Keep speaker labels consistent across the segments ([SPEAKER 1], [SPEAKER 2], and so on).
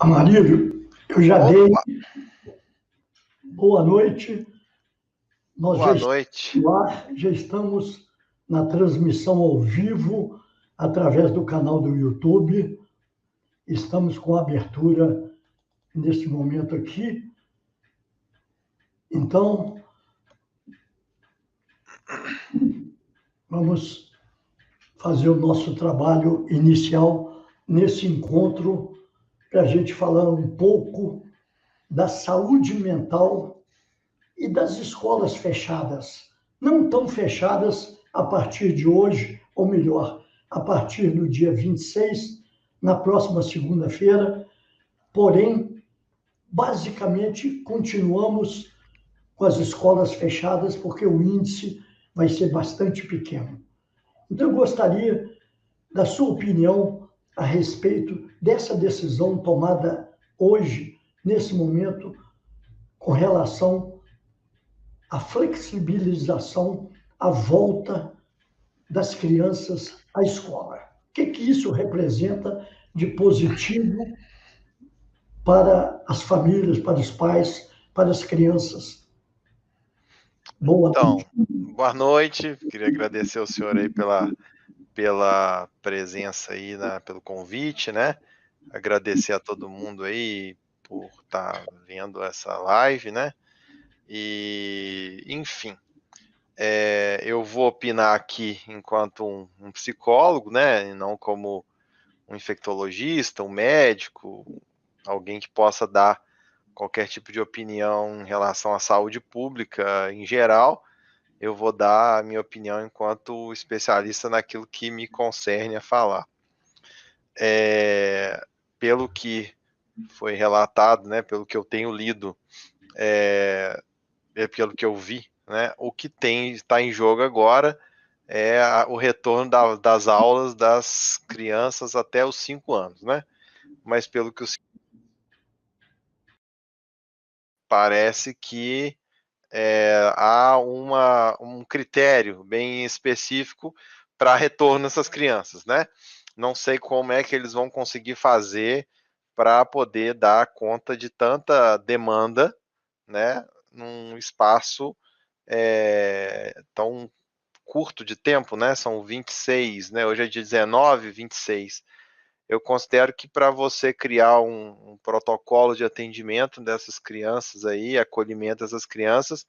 [SPEAKER 1] Amarílio, eu já dei
[SPEAKER 2] Opa,
[SPEAKER 1] boa noite. Nós já
[SPEAKER 2] boa
[SPEAKER 1] estamos
[SPEAKER 2] noite.
[SPEAKER 1] no ar, já estamos na transmissão ao vivo através do canal do YouTube. Estamos com a abertura neste momento aqui. Então, vamos fazer o nosso trabalho inicial nesse encontro para a gente falar um pouco da saúde mental e das escolas fechadas, não tão fechadas a partir de hoje, ou melhor, a partir do dia 26, na próxima segunda-feira, porém, basicamente, continuamos com as escolas fechadas, porque o índice vai ser bastante pequeno. Então, eu gostaria da sua opinião a respeito dessa decisão tomada hoje, nesse momento, com relação a flexibilização, a volta das crianças à escola. O que isso representa de positivo para as famílias, para os pais, para as crianças? Boa noite.
[SPEAKER 2] Então, boa noite. Queria agradecer ao senhor aí pela presença aí, pelo convite, né? Agradecer a todo mundo aí por estar vendo essa live, né? E, enfim, eu vou opinar aqui enquanto um psicólogo, né? E não como um infectologista, um médico, alguém que possa dar qualquer tipo de opinião em relação à saúde pública em geral. Eu vou dar a minha opinião enquanto especialista naquilo que me concerne a falar. Pelo que foi relatado, né, pelo que eu tenho lido, pelo que eu vi, né, o que está em jogo agora é o retorno das aulas das crianças até os 5 anos, né? Mas pelo que parece que há um critério bem específico para retorno dessas crianças, né? Não sei como é que eles vão conseguir fazer para poder dar conta de tanta demanda, né? Num espaço tão curto de tempo, né? São 26, né? Hoje é dia 19, 26. Eu considero que para você criar um protocolo de atendimento dessas crianças aí, acolhimento dessas crianças,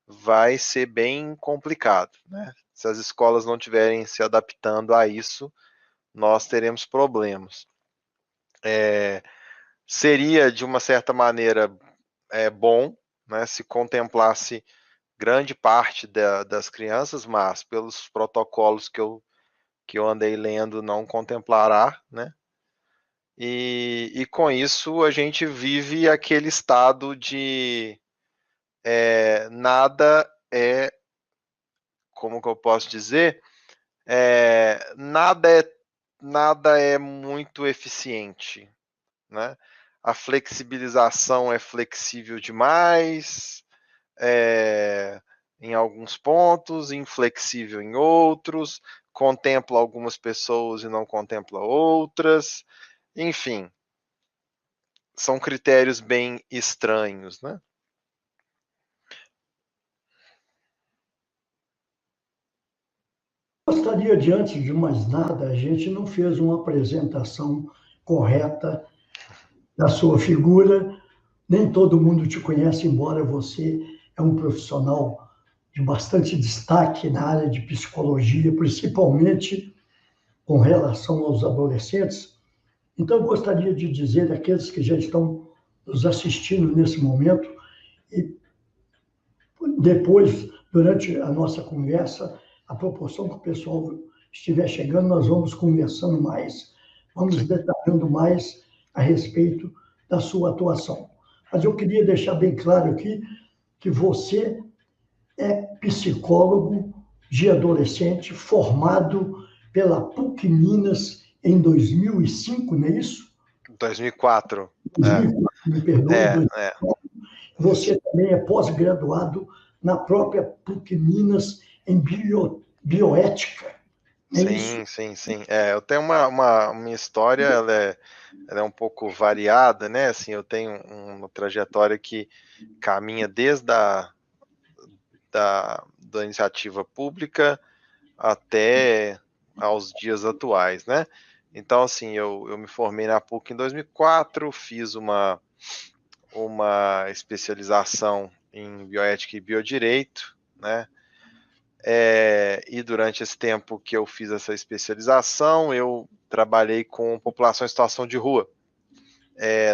[SPEAKER 2] vai ser bem complicado, né? Se as escolas não estiverem se adaptando a isso, nós teremos problemas. Seria, de uma certa maneira, bom, né, se contemplasse grande parte das crianças, mas pelos protocolos que eu andei lendo, não contemplará, né? E com isso a gente vive aquele estado de nada é, como que eu posso dizer, nada é muito eficiente, né? A flexibilização é flexível demais, em alguns pontos, inflexível em outros, contempla algumas pessoas e não contempla outras, enfim, são critérios bem estranhos, né?
[SPEAKER 1] Gostaria de, antes de mais nada, a gente não fez uma apresentação correta da sua figura. Nem todo mundo te conhece, embora você é um profissional de bastante destaque na área de psicologia, principalmente com relação aos adolescentes. Então, eu gostaria de dizer àqueles que já estão nos assistindo nesse momento, e depois, durante a nossa conversa, à proporção que o pessoal estiver chegando, nós vamos conversando mais, vamos
[SPEAKER 2] Sim.
[SPEAKER 1] detalhando mais a respeito da sua atuação. Mas eu queria deixar bem claro aqui que você é psicólogo de adolescente formado pela PUC Minas em 2005, não é isso?
[SPEAKER 2] 2004.
[SPEAKER 1] 2004, me perdoe.
[SPEAKER 2] Isso.
[SPEAKER 1] Você também é pós-graduado na própria PUC Minas em bioética. não é isso?
[SPEAKER 2] Sim, sim, sim. Eu tenho uma história, ela é um pouco variada, né? Assim, eu tenho uma trajetória que caminha desde da iniciativa pública até aos dias atuais, né? Então, assim, eu me formei na PUC em 2004, fiz uma especialização em bioética e biodireito, né? E durante esse tempo que eu fiz essa especialização, eu trabalhei com população em situação de rua,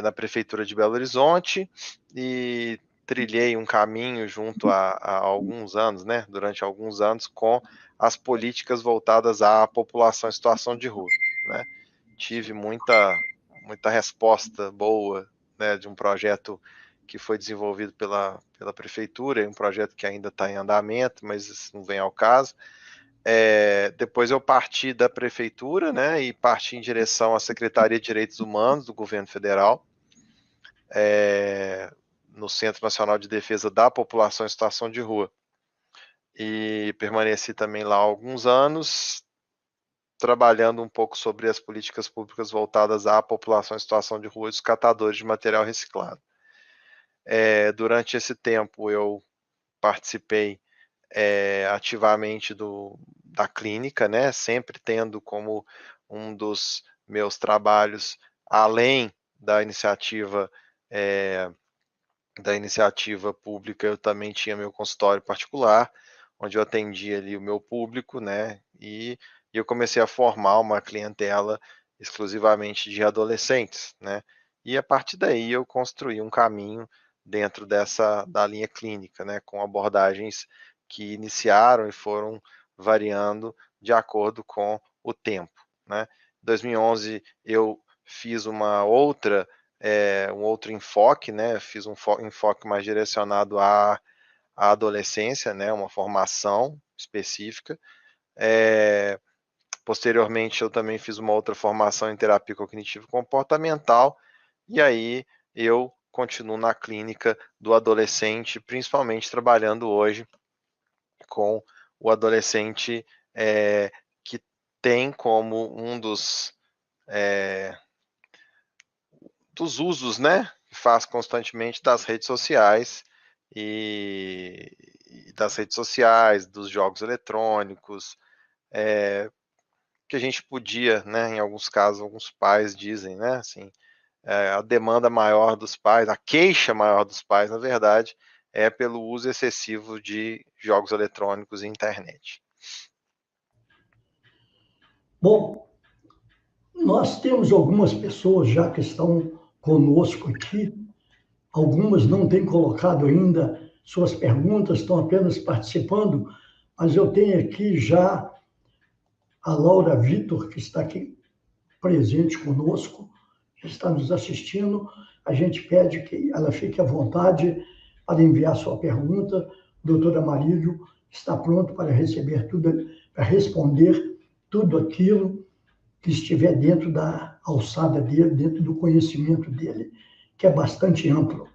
[SPEAKER 2] na Prefeitura de Belo Horizonte, e trilhei um caminho junto a alguns anos, né, durante alguns anos, com as políticas voltadas à população em situação de rua, né. Tive muita resposta boa, né, de um projeto que foi desenvolvido pela prefeitura, um projeto que ainda está em andamento, mas isso não vem ao caso. Depois eu parti da prefeitura, né, e parti em direção à Secretaria de Direitos Humanos do Governo Federal, no Centro Nacional de Defesa da População em Situação de Rua. E permaneci também lá há alguns anos, trabalhando um pouco sobre as políticas públicas voltadas à população em situação de rua e os catadores de material reciclado. Durante esse tempo eu participei ativamente da clínica, né, sempre tendo como um dos meus trabalhos, além da iniciativa pública, eu também tinha meu consultório particular, onde eu atendia ali o meu público, né, e eu comecei a formar uma clientela exclusivamente de adolescentes, né, e a partir daí eu construí um caminho dentro da linha clínica, né, com abordagens que iniciaram e foram variando de acordo com o tempo, né. Em 2011 eu fiz um outro enfoque, né? Fiz um enfoque mais direcionado à adolescência, né? Uma formação específica. Posteriormente, eu também fiz uma outra formação em terapia cognitivo comportamental, e aí eu continuo na clínica do adolescente, principalmente trabalhando hoje com o adolescente que tem como um dos usos, né, que faz constantemente das redes sociais e das redes sociais, dos jogos eletrônicos, que a gente podia, né, em alguns casos, alguns pais dizem, né, assim, a demanda maior dos pais, a queixa maior dos pais, na verdade, é pelo uso excessivo de jogos eletrônicos e internet.
[SPEAKER 1] Bom, nós temos algumas pessoas já que estão conosco aqui, algumas não têm colocado ainda suas perguntas, estão apenas participando, mas eu tenho aqui já a Laura Vitor, que está aqui presente conosco, que está nos assistindo. A gente pede que ela fique à vontade para enviar sua pergunta. Doutora Marílio está pronto para receber tudo, para responder tudo aquilo que estiver dentro da alçada dele, dentro do conhecimento dele, que é bastante amplo.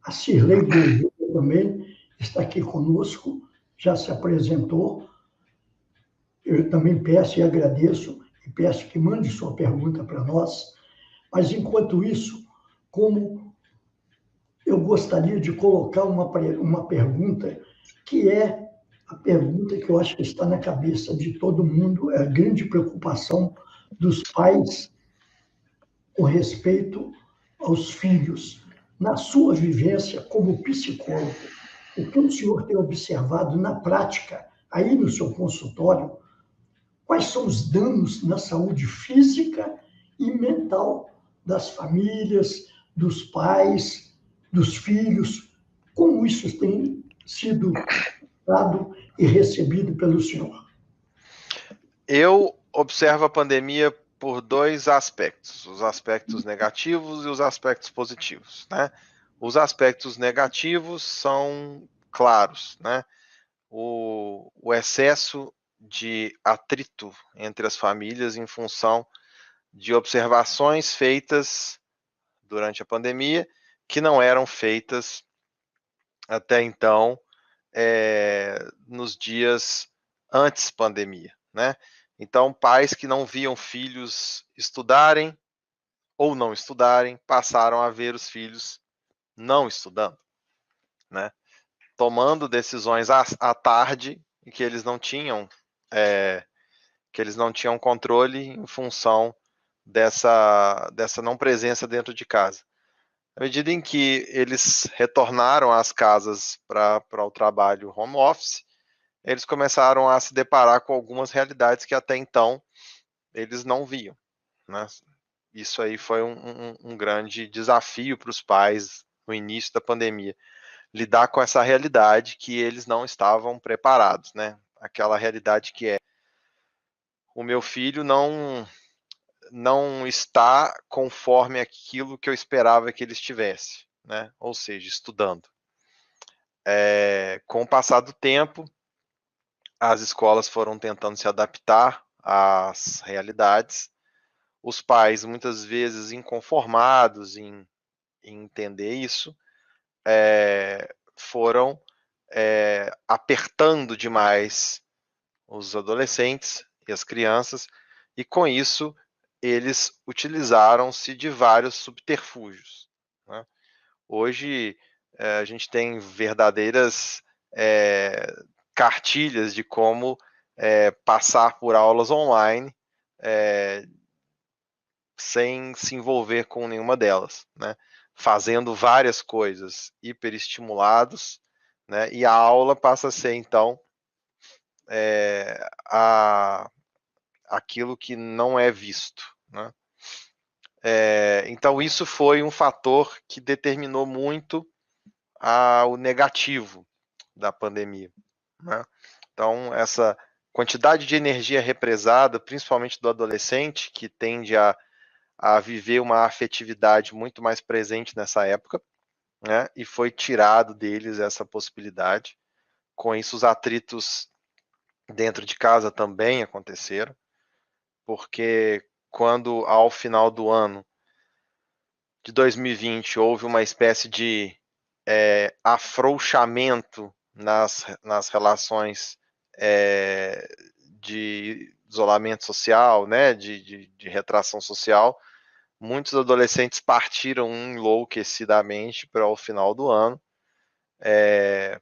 [SPEAKER 1] A Cirlei Gouveia também está aqui conosco, já se apresentou. Eu também peço e agradeço, e peço que mande sua pergunta para nós. Mas, enquanto isso, como eu gostaria de colocar uma pergunta, que é a pergunta que eu acho que está na cabeça de todo mundo, é a grande preocupação dos pais com respeito aos filhos. Na sua vivência como psicólogo, o que o senhor tem observado na prática, aí no seu consultório, quais são os danos na saúde física e mental das famílias, dos pais, dos filhos? Como isso tem sido dado e recebido pelo senhor?
[SPEAKER 2] Eu observo a pandemia por dois aspectos, os aspectos negativos e os aspectos positivos, né? Os aspectos negativos são claros, né? O excesso de atrito entre as famílias em função de observações feitas durante a pandemia que não eram feitas até então nos dias antes pandemia, né? Então, pais que não viam filhos estudarem ou não estudarem, passaram a ver os filhos não estudando, né? Tomando decisões à tarde e que eles não tinham controle em função dessa não presença dentro de casa. À medida em que eles retornaram às casas para o trabalho home office, eles começaram a se deparar com algumas realidades que até então eles não viam, né? Isso aí foi um grande desafio para os pais no início da pandemia, lidar com essa realidade que eles não estavam preparados, né? Aquela realidade que é: o meu filho não está conforme aquilo que eu esperava que ele estivesse, né? Ou seja, estudando. Com o passar do tempo, as escolas foram tentando se adaptar às realidades. Os pais, muitas vezes inconformados em entender isso, foram apertando demais os adolescentes e as crianças, e com isso eles utilizaram-se de vários subterfúgios, né? Hoje a gente tem verdadeiras cartilhas de como passar por aulas online sem se envolver com nenhuma delas, né? Fazendo várias coisas hiperestimulados, né? E a aula passa a ser, então, aquilo que não é visto, né? Então, isso foi um fator que determinou muito o negativo da pandemia, né? Então, essa quantidade de energia represada, principalmente do adolescente, que tende a viver uma afetividade muito mais presente nessa época, né? E foi tirado deles essa possibilidade. Com isso, os atritos dentro de casa também aconteceram, porque quando ao final do ano de 2020 houve uma espécie de afrouxamento nas relações de isolamento social, né, de retração social, muitos adolescentes partiram enlouquecidamente para o final do ano,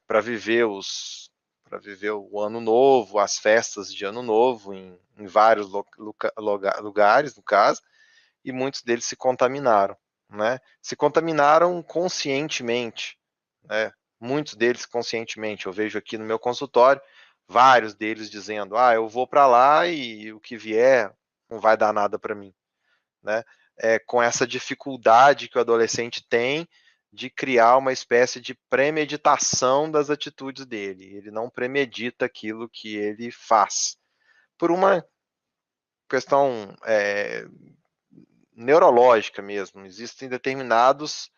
[SPEAKER 2] para viver o ano novo, as festas de ano novo em vários lugares, no caso, e muitos deles se contaminaram, né? Se contaminaram conscientemente, né? Muitos deles conscientemente. Eu vejo aqui no meu consultório vários deles dizendo: eu vou para lá e o que vier não vai dar nada para mim, né? Com essa dificuldade que o adolescente tem de criar uma espécie de premeditação das atitudes dele. Ele não premedita aquilo que ele faz. Por uma questão neurológica mesmo. Existem determinados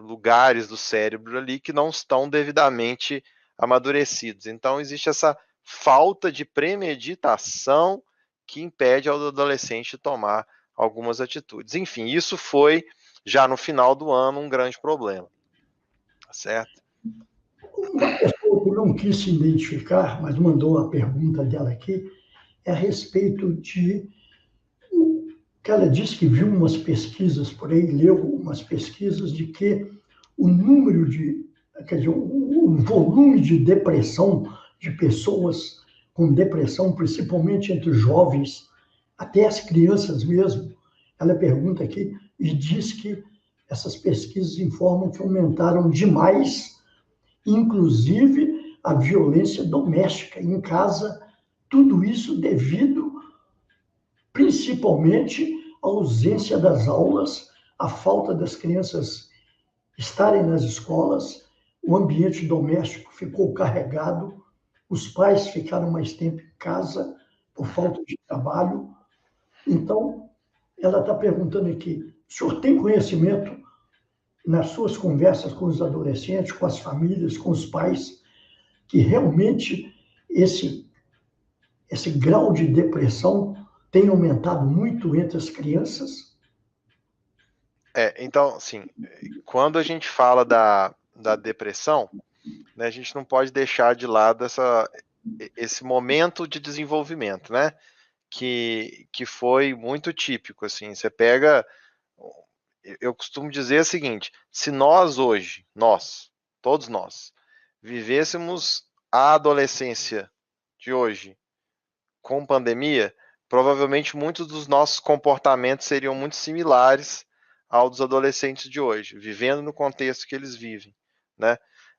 [SPEAKER 2] lugares do cérebro ali que não estão devidamente amadurecidos. Então, existe essa falta de premeditação que impede ao adolescente tomar algumas atitudes. Enfim, isso foi, já no final do ano, um grande problema. Tá certo?
[SPEAKER 1] Uma pessoa que não quis se identificar, mas mandou a pergunta dela aqui, é a respeito de que ela disse que viu umas pesquisas por aí, leu umas pesquisas de que o número de, quer dizer, o volume de depressão de pessoas com depressão, principalmente entre os jovens, até as crianças mesmo. Ela pergunta aqui e diz que essas pesquisas informam que aumentaram demais, inclusive a violência doméstica em casa, tudo isso devido principalmente a ausência das aulas, a falta das crianças estarem nas escolas, o ambiente doméstico ficou carregado, os pais ficaram mais tempo em casa por falta de trabalho. Então, ela está perguntando aqui: o senhor tem conhecimento nas suas conversas com os adolescentes, com as famílias, com os pais, que realmente esse grau de depressão tem aumentado muito entre as crianças?
[SPEAKER 2] Então, assim, quando a gente fala da depressão, né, a gente não pode deixar de lado esse momento de desenvolvimento, né? Que foi muito típico, assim. Você pega, eu costumo dizer o seguinte: se nós hoje, todos nós, vivêssemos a adolescência de hoje com pandemia, provavelmente muitos dos nossos comportamentos seriam muito similares ao dos adolescentes de hoje, vivendo no contexto que eles vivem, né?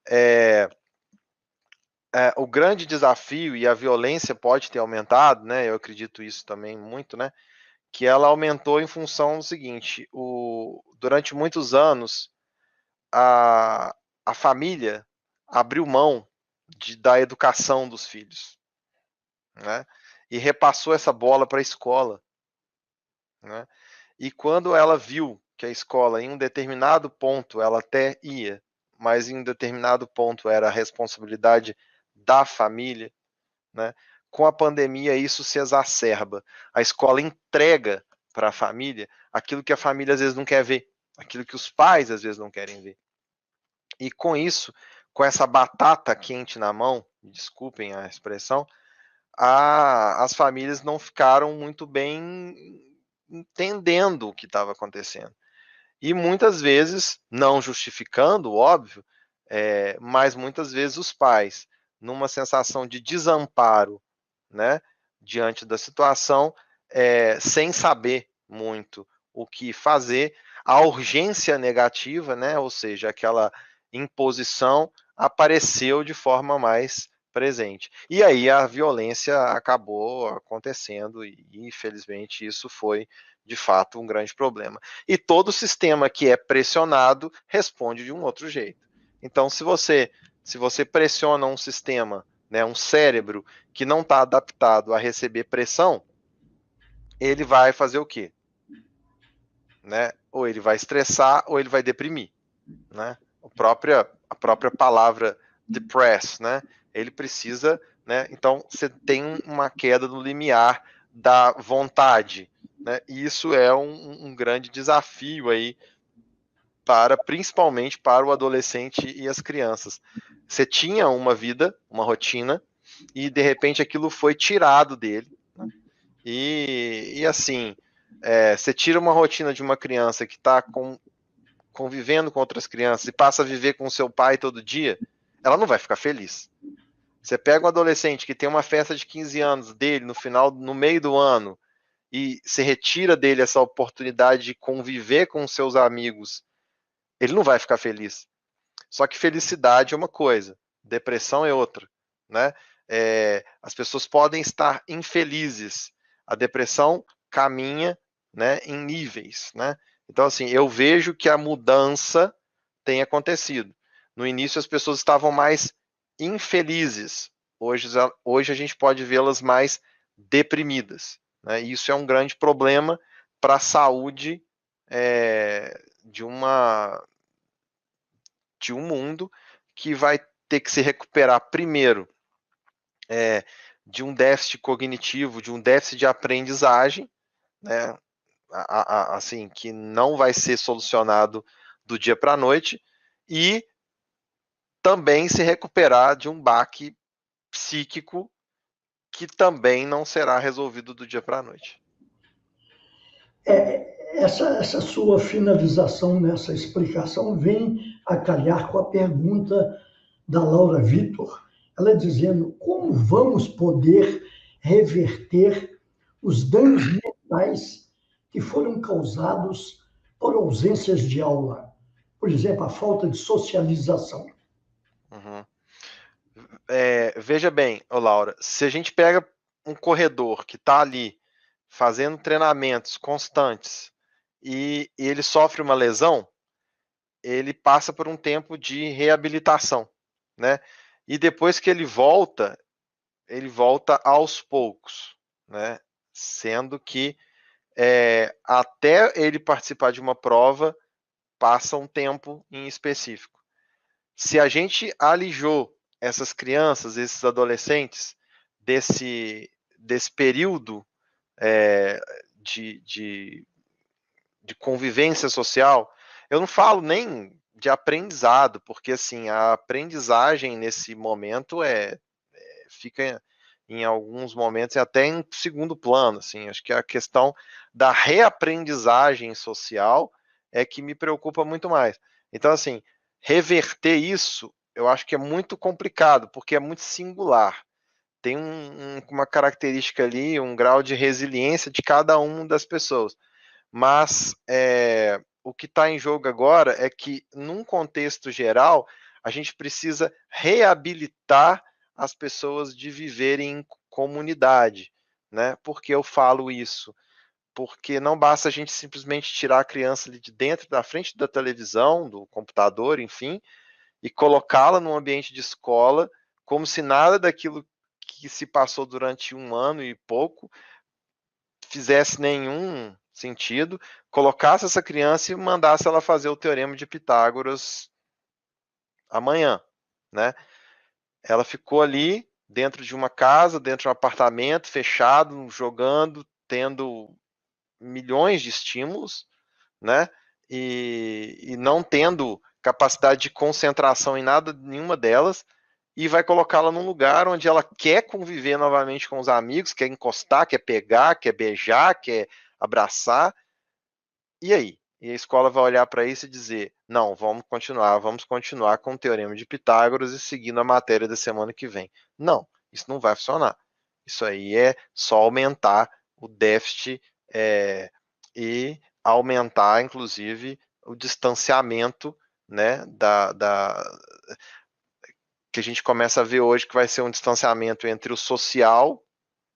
[SPEAKER 2] É, o grande desafio, e a violência pode ter aumentado, né? Eu acredito isso também muito, né? Que ela aumentou em função do seguinte: durante muitos anos a, a família abriu mão da educação dos filhos, né? E repassou essa bola para a escola, né? E quando ela viu que a escola, em um determinado ponto, ela até ia, mas em um determinado ponto era a responsabilidade da família, né? Com a pandemia, isso se exacerba. A escola entrega para a família aquilo que a família às vezes não quer ver, aquilo que os pais às vezes não querem ver. E com isso, com essa batata quente na mão, desculpem a expressão, as famílias não ficaram muito bem entendendo o que estava acontecendo. E muitas vezes, não justificando, óbvio, mas muitas vezes os pais, numa sensação de desamparo, né, diante da situação, sem saber muito o que fazer, a urgência negativa, né, ou seja, aquela imposição, apareceu de forma mais presente. E aí a violência acabou acontecendo e, infelizmente, isso foi, de fato, um grande problema. E todo sistema que é pressionado responde de um outro jeito. Então, se você pressiona um sistema, né, um cérebro que não está adaptado a receber pressão, ele vai fazer o quê? Né? Ou ele vai estressar ou ele vai deprimir, né? A própria palavra depress, né? Ele precisa, né? Então você tem uma queda no limiar da vontade, né? E isso é um grande desafio aí principalmente para o adolescente e as crianças. Você tinha uma vida, uma rotina, e de repente aquilo foi tirado dele, né? E assim, você tira uma rotina de uma criança que está convivendo com outras crianças e passa a viver com seu pai todo dia, ela não vai ficar feliz. Você pega um adolescente que tem uma festa de 15 anos dele no meio do ano, e se retira dele essa oportunidade de conviver com seus amigos, ele não vai ficar feliz. Só que felicidade é uma coisa, depressão é outra, né? As pessoas podem estar infelizes. A depressão caminha, né, em níveis, né? Então, assim, eu vejo que a mudança tem acontecido. No início, as pessoas estavam mais infelizes. Hoje a gente pode vê-las mais deprimidas, né? E isso é um grande problema para a saúde de um mundo que vai ter que se recuperar primeiro de um déficit cognitivo, de um déficit de aprendizagem, né? Assim, que não vai ser solucionado do dia para a noite, e também se recuperar de um baque psíquico que também não será resolvido do dia para a noite.
[SPEAKER 1] Essa sua finalização nessa explicação vem a calhar com a pergunta da Laura Vitor, ela dizendo como vamos poder reverter os danos mentais que foram causados por ausências de aula. Por exemplo, a falta de socialização.
[SPEAKER 2] Uhum. Veja bem, Laura, se a gente pega um corredor que está ali fazendo treinamentos constantes e ele sofre uma lesão, ele passa por um tempo de reabilitação, né? E depois que ele volta aos poucos, né? Sendo que até ele participar de uma prova, passa um tempo em específico. Se a gente alijou essas crianças, esses adolescentes, desse período de convivência social, eu não falo nem de aprendizado, porque assim, a aprendizagem nesse momento fica em alguns momentos até em segundo plano, assim. Acho que a questão da reaprendizagem social é que me preocupa muito mais. Então, assim, reverter isso, eu acho que é muito complicado, porque é muito singular. Tem uma característica ali, um grau de resiliência de cada uma das pessoas. Mas o que está em jogo agora é que, num contexto geral, a gente precisa reabilitar as pessoas de viverem em comunidade, né? Por que eu falo isso? Porque não basta a gente simplesmente tirar a criança ali de dentro, da frente da televisão, do computador, enfim, e colocá-la num ambiente de escola, como se nada daquilo que se passou durante 1 ano e pouco fizesse nenhum sentido, colocasse essa criança e mandasse ela fazer o teorema de Pitágoras amanhã, né? Ela ficou ali dentro de uma casa, dentro de um apartamento, fechado, jogando, tendo milhões de estímulos, né? E não tendo capacidade de concentração em nada, nenhuma delas, e vai colocá-la num lugar onde ela quer conviver novamente com os amigos, quer encostar, quer pegar, quer beijar, quer abraçar. E aí? E a escola vai olhar para isso e dizer: não, vamos continuar com o Teorema de Pitágoras e seguindo a matéria da semana que vem. Não, isso não vai funcionar. Isso aí é só aumentar o déficit e aumentar, inclusive, o distanciamento, né, que a gente começa a ver hoje, que vai ser um distanciamento entre o social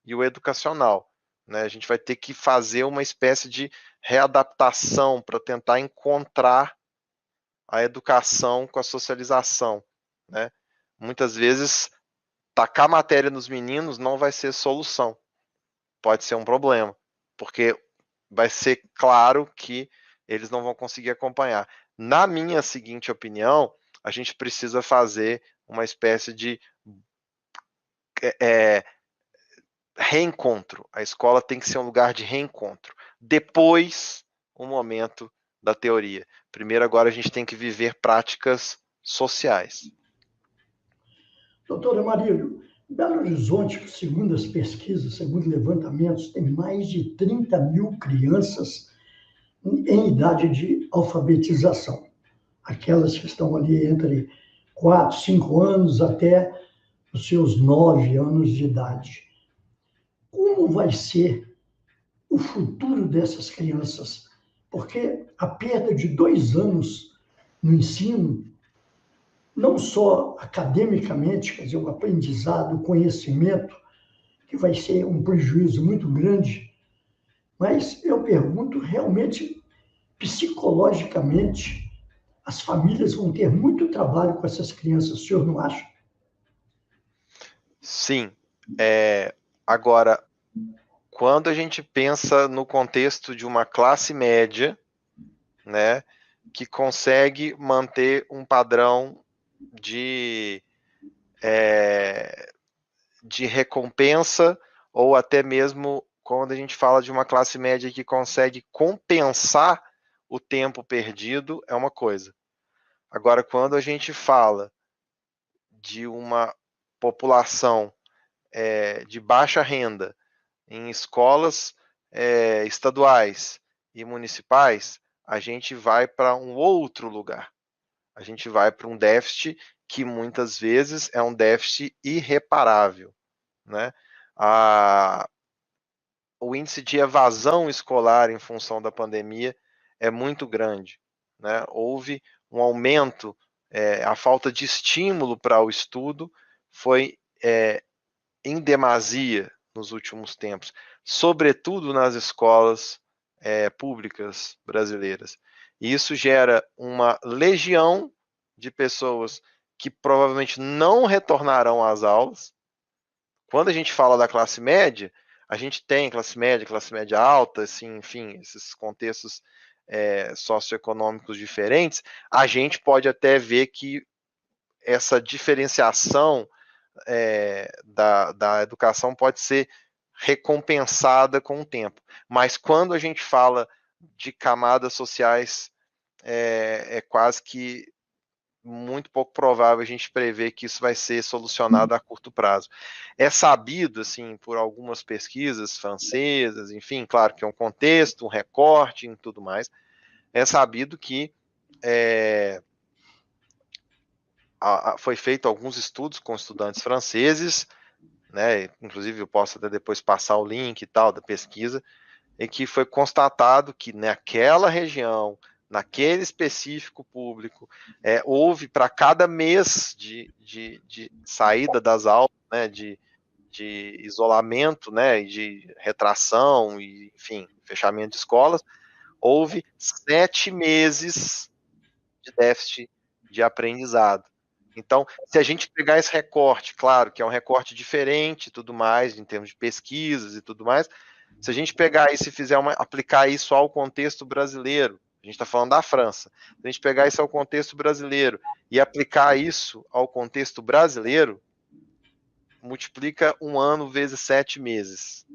[SPEAKER 2] e o educacional, né? A gente vai ter que fazer uma espécie de readaptação para tentar encontrar a educação com a socialização, né? Muitas vezes, tacar matéria nos meninos não vai ser solução, pode ser um problema, porque vai ser claro que eles não vão conseguir acompanhar. Na minha seguinte opinião, a gente precisa fazer uma espécie de reencontro. A escola tem que ser um lugar de reencontro. Depois, o momento da teoria. Primeiro, agora a gente tem que viver práticas sociais.
[SPEAKER 1] Doutora Marílio, Belo Horizonte, segundo as pesquisas, segundo levantamentos, tem mais de 30 mil crianças em idade de alfabetização. Aquelas que estão ali entre 4, 5 anos até os seus 9 anos de idade. Como vai ser o futuro dessas crianças? Porque a perda de 2 anos no ensino, não só academicamente, quer dizer, o aprendizado, o conhecimento, que vai ser um prejuízo muito grande, mas eu pergunto realmente, psicologicamente, as famílias vão ter muito trabalho com essas crianças, o senhor não acha?
[SPEAKER 2] Sim. Agora, quando a gente pensa no contexto de uma classe média, né, que consegue manter um padrão de recompensa, ou até mesmo quando a gente fala de uma classe média que consegue compensar o tempo perdido, é uma coisa. Agora, quando a gente fala de uma população de baixa renda em escolas estaduais e municipais, a gente vai para um outro lugar. A gente vai para um déficit que muitas vezes é um déficit irreparável, né? O índice de evasão escolar em função da pandemia é muito grande, né? Houve um aumento, a falta de estímulo para o estudo foi em demasia nos últimos tempos, sobretudo nas escolas públicas brasileiras. E isso gera uma legião de pessoas que provavelmente não retornarão às aulas. Quando a gente fala da classe média, a gente tem classe média alta, assim, enfim, esses contextos socioeconômicos diferentes. A gente pode até ver que essa diferenciação da educação pode ser recompensada com o tempo. Mas quando a gente fala de camadas sociais, quase que muito pouco provável a gente prever que isso vai ser solucionado a curto prazo. É sabido, assim, por algumas pesquisas francesas, enfim, claro que é um contexto, um recorte e tudo mais, é sabido que foi feito alguns estudos com estudantes franceses, né, inclusive eu posso até depois passar o link e tal da pesquisa, em que foi constatado que naquela região, naquele específico público, houve para cada mês de saída das aulas, né, de isolamento, né, de retração, e, enfim, fechamento de escolas, houve 7 meses de déficit de aprendizado. Então, se a gente pegar esse recorte, claro que é um recorte diferente e tudo mais, em termos de pesquisas e tudo mais, se a gente pegar isso e aplicar isso ao contexto brasileiro, a gente está falando da França, se a gente pegar isso ao contexto brasileiro e aplicar isso ao contexto brasileiro, multiplica um ano vezes 7 meses.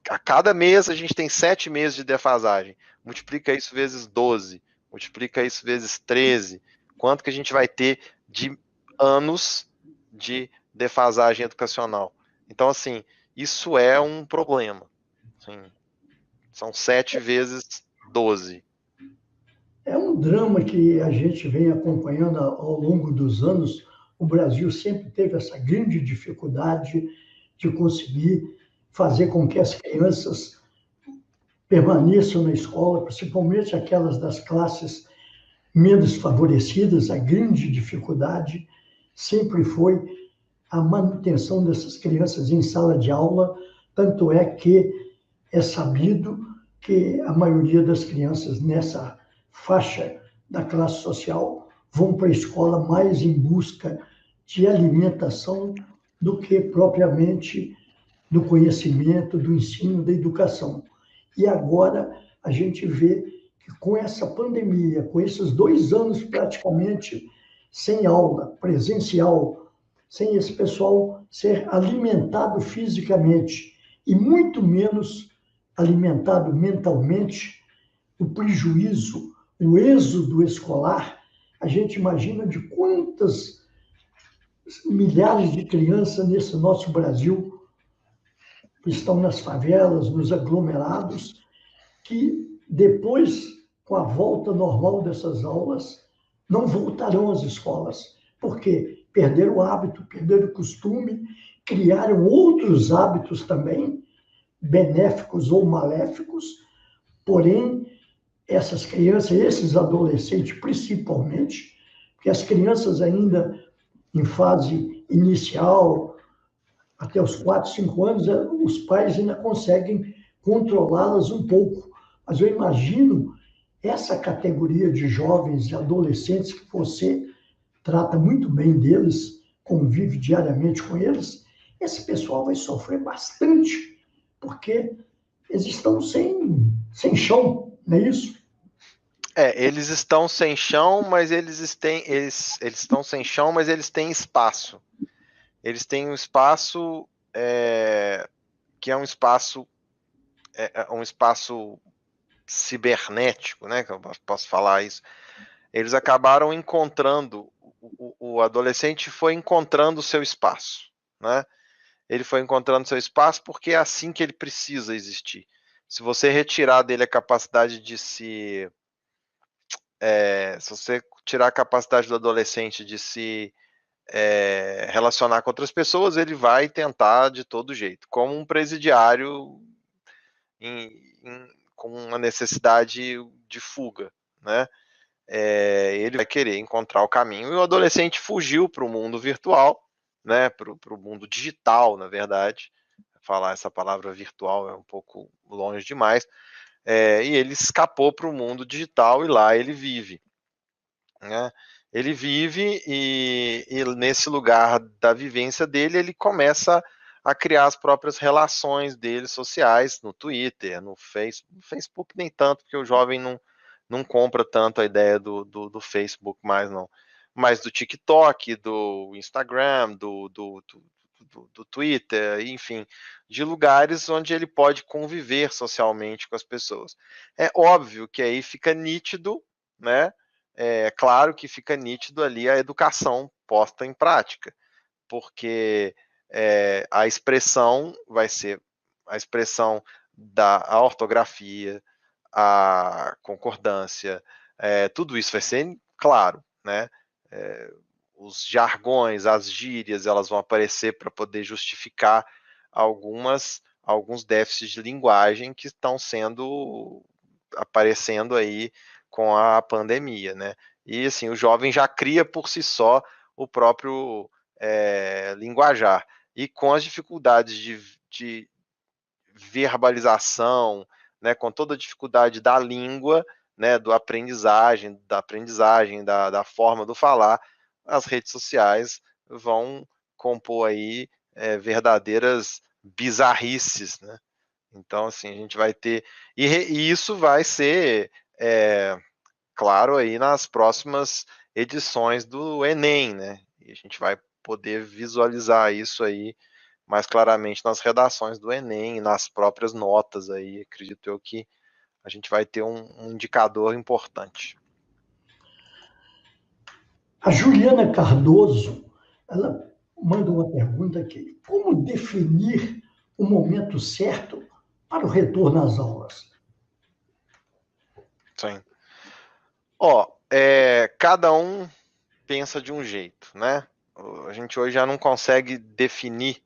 [SPEAKER 2] A cada mês a gente tem 7 meses de defasagem. Multiplica isso vezes 12, multiplica isso vezes 13. Quanto que a gente vai ter de anos de defasagem educacional? Então, assim, isso é um problema. Assim, são 7 vezes 12.
[SPEAKER 1] É um drama que a gente vem acompanhando ao longo dos anos. O Brasil sempre teve essa grande dificuldade de conseguir fazer com que as crianças permaneçam na escola, principalmente aquelas das classes menos favorecidas. A grande dificuldade sempre foi a manutenção dessas crianças em sala de aula, tanto é que é sabido que a maioria das crianças nessa faixa da classe social vão para a escola mais em busca de alimentação do que propriamente do conhecimento, do ensino, da educação. E agora a gente vê que com essa pandemia, com esses 2 anos praticamente sem aula presencial, sem esse pessoal ser alimentado fisicamente e muito menos alimentado mentalmente, o prejuízo, o êxodo escolar, a gente imagina de quantas milhares de crianças nesse nosso Brasil que estão nas favelas, nos aglomerados, que depois, com a volta normal dessas aulas, não voltarão às escolas, porque perderam o hábito, perderam o costume, criaram outros hábitos também, benéficos ou maléficos, porém, essas crianças, esses adolescentes principalmente, porque as crianças ainda em fase inicial, até os 4, 5 anos, os pais ainda conseguem controlá-las um pouco. Mas eu imagino essa categoria de jovens e adolescentes que você trata muito bem deles, convive diariamente com eles, esse pessoal vai sofrer bastante, porque eles estão sem chão, não é isso?
[SPEAKER 2] Eles estão sem chão, mas eles estão sem chão, mas eles têm espaço. Eles têm um espaço que é um espaço cibernético, né? Que eu posso falar isso. Eles acabaram encontrando, o adolescente foi encontrando o seu espaço, né? Ele foi encontrando seu espaço porque é assim que ele precisa existir. Se você retirar dele a capacidade de se você tirar a capacidade do adolescente de se relacionar com outras pessoas, ele vai tentar de todo jeito, como um presidiário com uma necessidade de fuga, né? Ele vai querer encontrar o caminho, e o adolescente fugiu para o mundo virtual, né? Para o mundo digital, na verdade. Falar essa palavra virtual é um pouco longe demais. E ele escapou para o mundo digital e lá ele vive, né? Ele vive e nesse lugar da vivência dele, ele começa a criar as próprias relações dele sociais no Twitter, no Facebook nem tanto, porque o jovem não compra tanto a ideia do Facebook mais, não. Mas do TikTok, do Instagram, do Twitter, enfim, de lugares onde ele pode conviver socialmente com as pessoas. É óbvio que aí fica nítido, né? é claro que fica nítido ali a educação posta em prática, porque a expressão vai ser a expressão da ortografia, a concordância, tudo isso vai ser claro, né? Os jargões, as gírias, elas vão aparecer para poder justificar alguns déficits de linguagem que estão aparecendo aí com a pandemia, né? E assim, o jovem já cria por si só o próprio linguajar. E com as dificuldades de verbalização, né, com toda a dificuldade da língua, né, da aprendizagem, da forma do falar, as redes sociais vão compor aí verdadeiras bizarrices, né? Então, assim, a gente vai ter. E isso vai ser, claro, aí nas próximas edições do Enem, né? E a gente vai poder visualizar isso aí mais claramente nas redações do Enem, nas próprias notas aí. Acredito eu que a gente vai ter um indicador importante.
[SPEAKER 1] A Juliana Cardoso, ela manda uma pergunta aqui. Como definir o momento certo para o retorno às aulas?
[SPEAKER 2] Sim. Cada um pensa de um jeito, né? A gente hoje já não consegue definir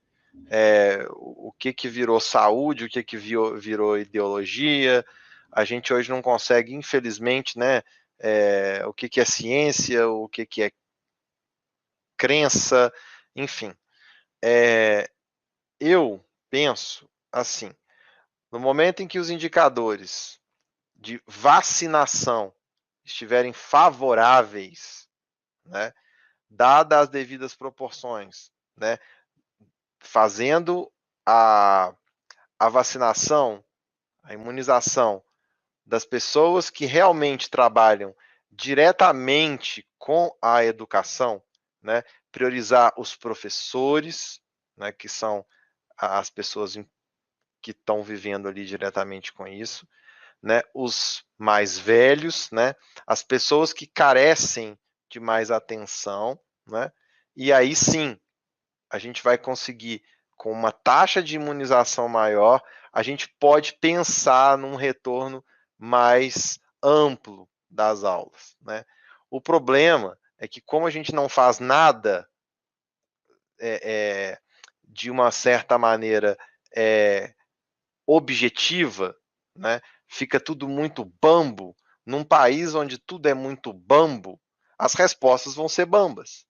[SPEAKER 2] o que virou saúde, o que virou ideologia. A gente hoje não consegue, infelizmente, né? O que é ciência, o que é crença, enfim. Eu penso assim, no momento em que os indicadores de vacinação estiverem favoráveis, né, dadas as devidas proporções, né, fazendo a vacinação, a imunização das pessoas que realmente trabalham diretamente com a educação, né, priorizar os professores, né, que são as pessoas que estão vivendo ali diretamente com isso, né, os mais velhos, né, as pessoas que carecem de mais atenção, né, e aí sim a gente vai conseguir, com uma taxa de imunização maior, a gente pode pensar num retorno mais amplo das aulas, né? O problema é que, como a gente não faz nada de uma certa maneira objetiva, né? Fica tudo muito bambo. Num país onde tudo é muito bambo, as respostas vão ser bambas,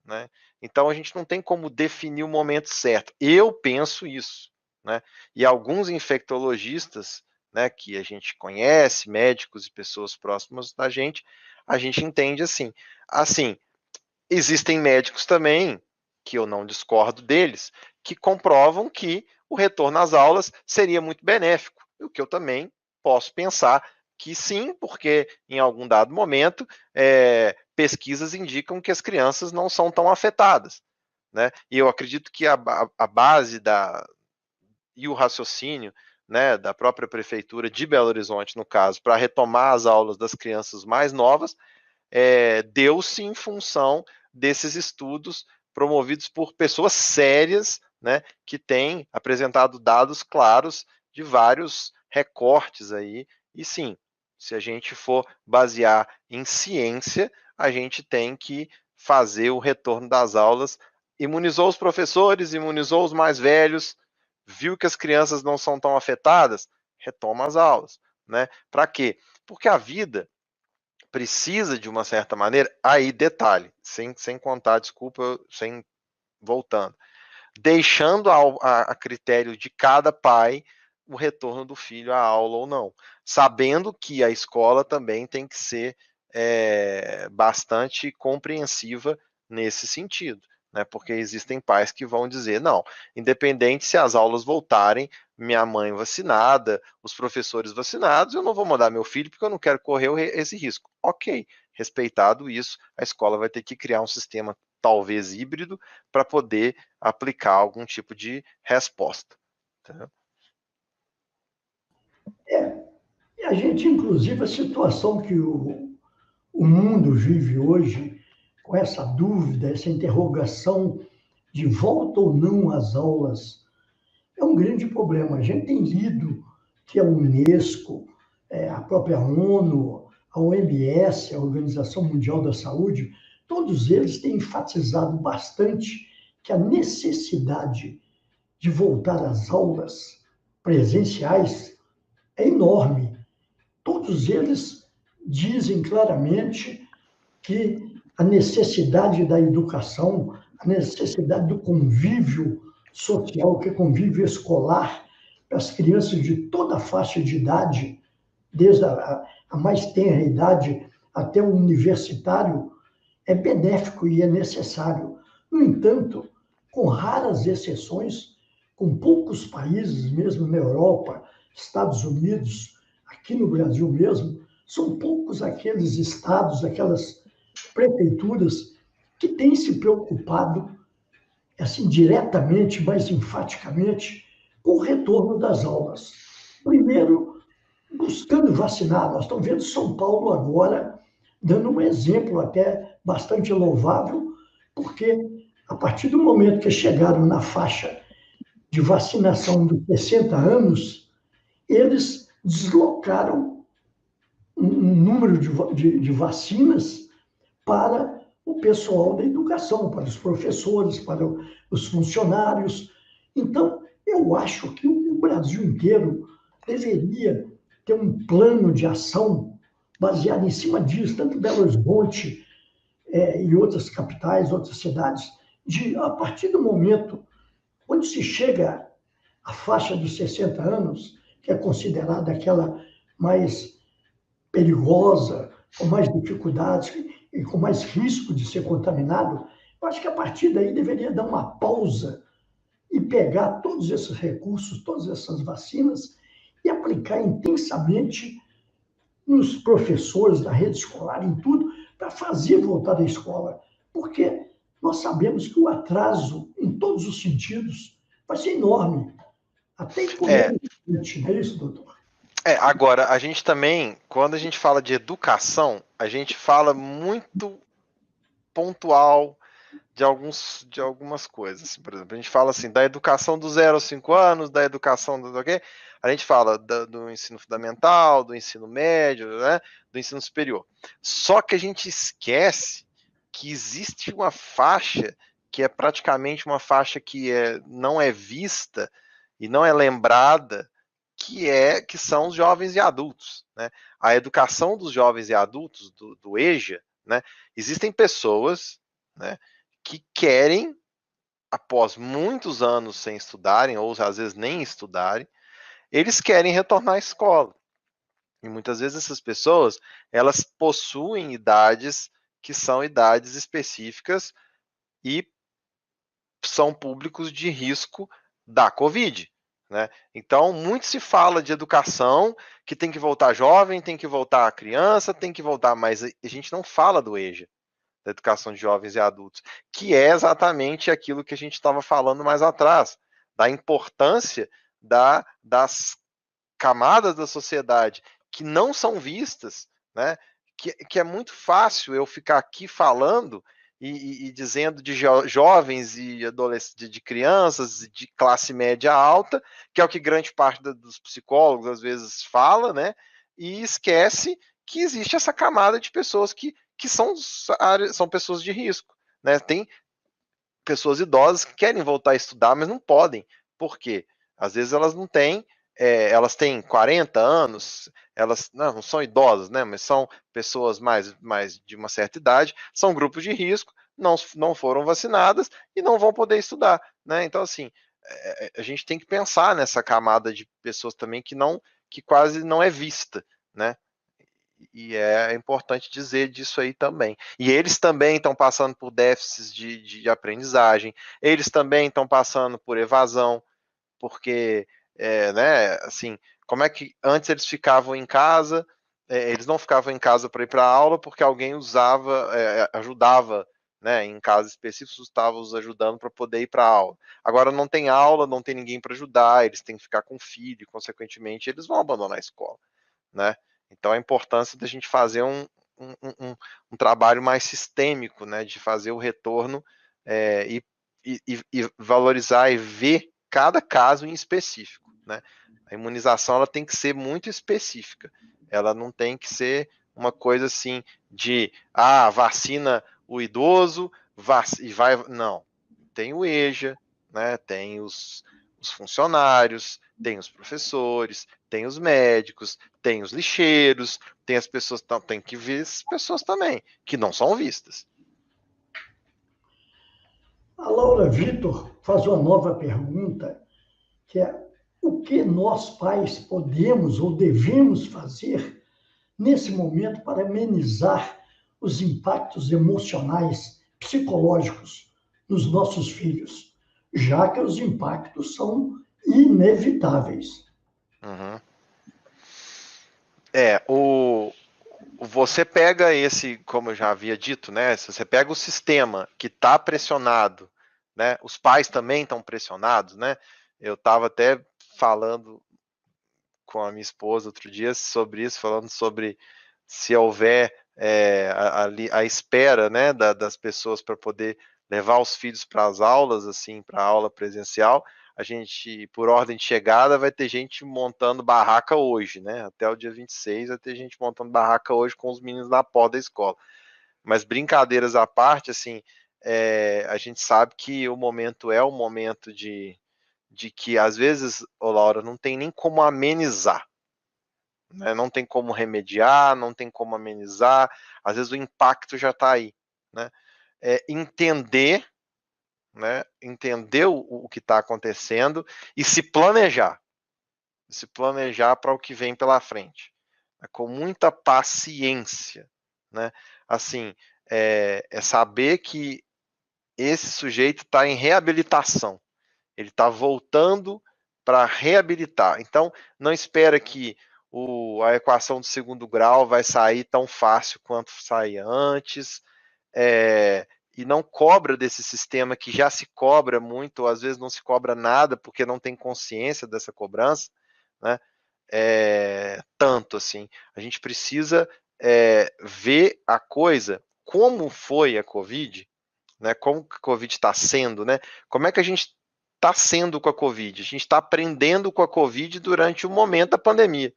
[SPEAKER 2] né? Então a gente não tem como definir o momento certo. Eu penso isso, né? E alguns infectologistas, né, que a gente conhece, médicos e pessoas próximas da gente, a gente entende assim. Assim, existem médicos também, que eu não discordo deles, que comprovam que o retorno às aulas seria muito benéfico. O que eu também posso pensar que sim, porque em algum dado momento pesquisas indicam que as crianças não são tão afetadas, né? E eu acredito que a base e o raciocínio, né, da própria prefeitura de Belo Horizonte, no caso, para retomar as aulas das crianças mais novas, deu-se em função desses estudos promovidos por pessoas sérias, né, que têm apresentado dados claros de vários recortes aí. E sim, se a gente for basear em ciência, a gente tem que fazer o retorno das aulas. Imunizou os professores, imunizou os mais velhos, viu que as crianças não são tão afetadas, retoma as aulas, né? Para quê? Porque a vida precisa de uma certa maneira, aí detalhe, sem contar, desculpa, voltando, deixando a critério de cada pai o retorno do filho à aula ou não, sabendo que a escola também tem que ser bastante compreensiva nesse sentido, né? Porque existem pais que vão dizer, não, independente se as aulas voltarem, minha mãe vacinada, os professores vacinados, eu não vou mandar meu filho porque eu não quero correr esse risco. Ok, respeitado isso, a escola vai ter que criar um sistema talvez híbrido para poder aplicar algum tipo de resposta. Entendeu?
[SPEAKER 1] E a gente, inclusive, a situação que o mundo vive hoje com essa dúvida, essa interrogação de volta ou não às aulas, é um grande problema. A gente tem lido que a Unesco, a própria ONU, a OMS, a Organização Mundial da Saúde, todos eles têm enfatizado bastante que a necessidade de voltar às aulas presenciais é enorme. Todos eles dizem claramente que a necessidade da educação, a necessidade do convívio social, que é convívio escolar, para as crianças de toda a faixa de idade, desde a mais tenra idade até o universitário, é benéfico e é necessário. No entanto, com raras exceções, com poucos países, mesmo na Europa, Estados Unidos, aqui no Brasil mesmo, são poucos aqueles estados, aquelas prefeituras que têm se preocupado, assim, diretamente, mais enfaticamente, com o retorno das aulas. Primeiro, buscando vacinar. Nós estamos vendo São Paulo agora dando um exemplo até bastante louvável, porque a partir do momento que chegaram na faixa de vacinação dos 60 anos, eles deslocaram um número de vacinas para o pessoal da educação, para os professores, para os funcionários. Então, eu acho que o Brasil inteiro deveria ter um plano de ação baseado em cima disso, tanto Belo Horizonte e outras capitais, outras cidades, de, a partir do momento onde se chega à faixa dos 60 anos, que é considerada aquela mais perigosa, com mais dificuldades e com mais risco de ser contaminado, eu acho que a partir daí deveria dar uma pausa e pegar todos esses recursos, todas essas vacinas e aplicar intensamente nos professores, na rede escolar, em tudo, para fazer voltar à escola. Porque nós sabemos que o atraso, em todos os sentidos, vai ser enorme. Até economicamente, não é isso, doutor?
[SPEAKER 2] Agora, a gente também, quando a gente fala de educação, a gente fala muito pontual de algumas coisas. Assim, por exemplo, a gente fala assim, da educação do 0 aos 5 anos, da educação do quê? A gente fala do ensino fundamental, do ensino médio, né, do ensino superior. Só que a gente esquece que existe uma faixa que é praticamente uma faixa que não é vista e não é lembrada, que são os jovens e adultos, né? A educação dos jovens e adultos, do EJA, né? Existem pessoas, né, que querem, após muitos anos sem estudarem, ou às vezes nem estudarem, eles querem retornar à escola. E muitas vezes essas pessoas, elas possuem idades que são idades específicas e são públicos de risco da Covid, né? Então, muito se fala de educação, que tem que voltar jovem, tem que voltar criança, tem que voltar, mas a gente não fala do EJA, da educação de jovens e adultos, que é exatamente aquilo que a gente estava falando mais atrás, da importância das camadas da sociedade que não são vistas, né? Que é muito fácil eu ficar aqui falando e dizendo de jovens e adolescentes, de crianças de classe média alta, que é o que grande parte dos psicólogos às vezes fala, né? E esquece que existe essa camada de pessoas que são pessoas de risco, né? Tem pessoas idosas que querem voltar a estudar, mas não podem. Por quê? Às vezes elas não têm, elas têm 40 anos, elas não são idosas, né? Mas são pessoas mais de uma certa idade, são grupos de risco, não foram vacinadas e não vão poder estudar, né? Então, assim, a gente tem que pensar nessa camada de pessoas também que quase não é vista, né? E é importante dizer disso aí também. E eles também estão passando por déficits de aprendizagem, eles também estão passando por evasão, porque, né, assim, como é que antes eles ficavam em casa, eles não ficavam em casa para ir para a aula porque alguém ajudava, né, em casos específicos, estava os ajudando para poder ir para a aula. Agora não tem aula, não tem ninguém para ajudar, eles têm que ficar com o filho, consequentemente, eles vão abandonar a escola, né? Então a importância da gente fazer um trabalho mais sistêmico, né, de fazer o retorno e valorizar e ver cada caso em específico, né? A imunização ela tem que ser muito específica, ela não tem que ser uma coisa assim de vacina o idoso e vai, não, tem o EJA, né? Tem os funcionários, tem os professores, tem os médicos, tem os lixeiros, tem as pessoas, então tem que ver as pessoas também, que não são vistas.
[SPEAKER 1] A Laura Vitor faz uma nova pergunta, que é: o que nós pais podemos ou devemos fazer nesse momento para amenizar os impactos emocionais, psicológicos nos nossos filhos, já que os impactos são inevitáveis?
[SPEAKER 2] Uhum. Você pega esse, como eu já havia dito, né? Se você pega o sistema que está pressionado, né? Os pais também estão pressionados, né? Eu estava até falando com a minha esposa outro dia sobre isso, falando sobre se houver a espera, né, das pessoas para poder levar os filhos para as aulas, assim, para a aula presencial. A gente, por ordem de chegada, vai ter gente montando barraca hoje, né? Até o dia 26 vai ter gente montando barraca hoje com os meninos na porta da escola. Mas brincadeiras à parte, assim, a gente sabe que o momento é um momento de que, às vezes, ô Laura, não tem nem como amenizar, né? Não tem como remediar, não tem como amenizar, às vezes o impacto já está aí, né? Entender, né? Entender o que está acontecendo e se planejar para o que vem pela frente, né? Com muita paciência, né? Assim, saber que esse sujeito está em reabilitação, ele está voltando para reabilitar. Então, não espera que a equação do segundo grau vai sair tão fácil quanto saía antes, e não cobra desse sistema que já se cobra muito, ou às vezes não se cobra nada porque não tem consciência dessa cobrança, né? Tanto assim. A gente precisa ver a coisa como foi a Covid, né? Como que a Covid está sendo, né? Como é que a gente está sendo com a Covid? A gente está aprendendo com a Covid durante o momento da pandemia.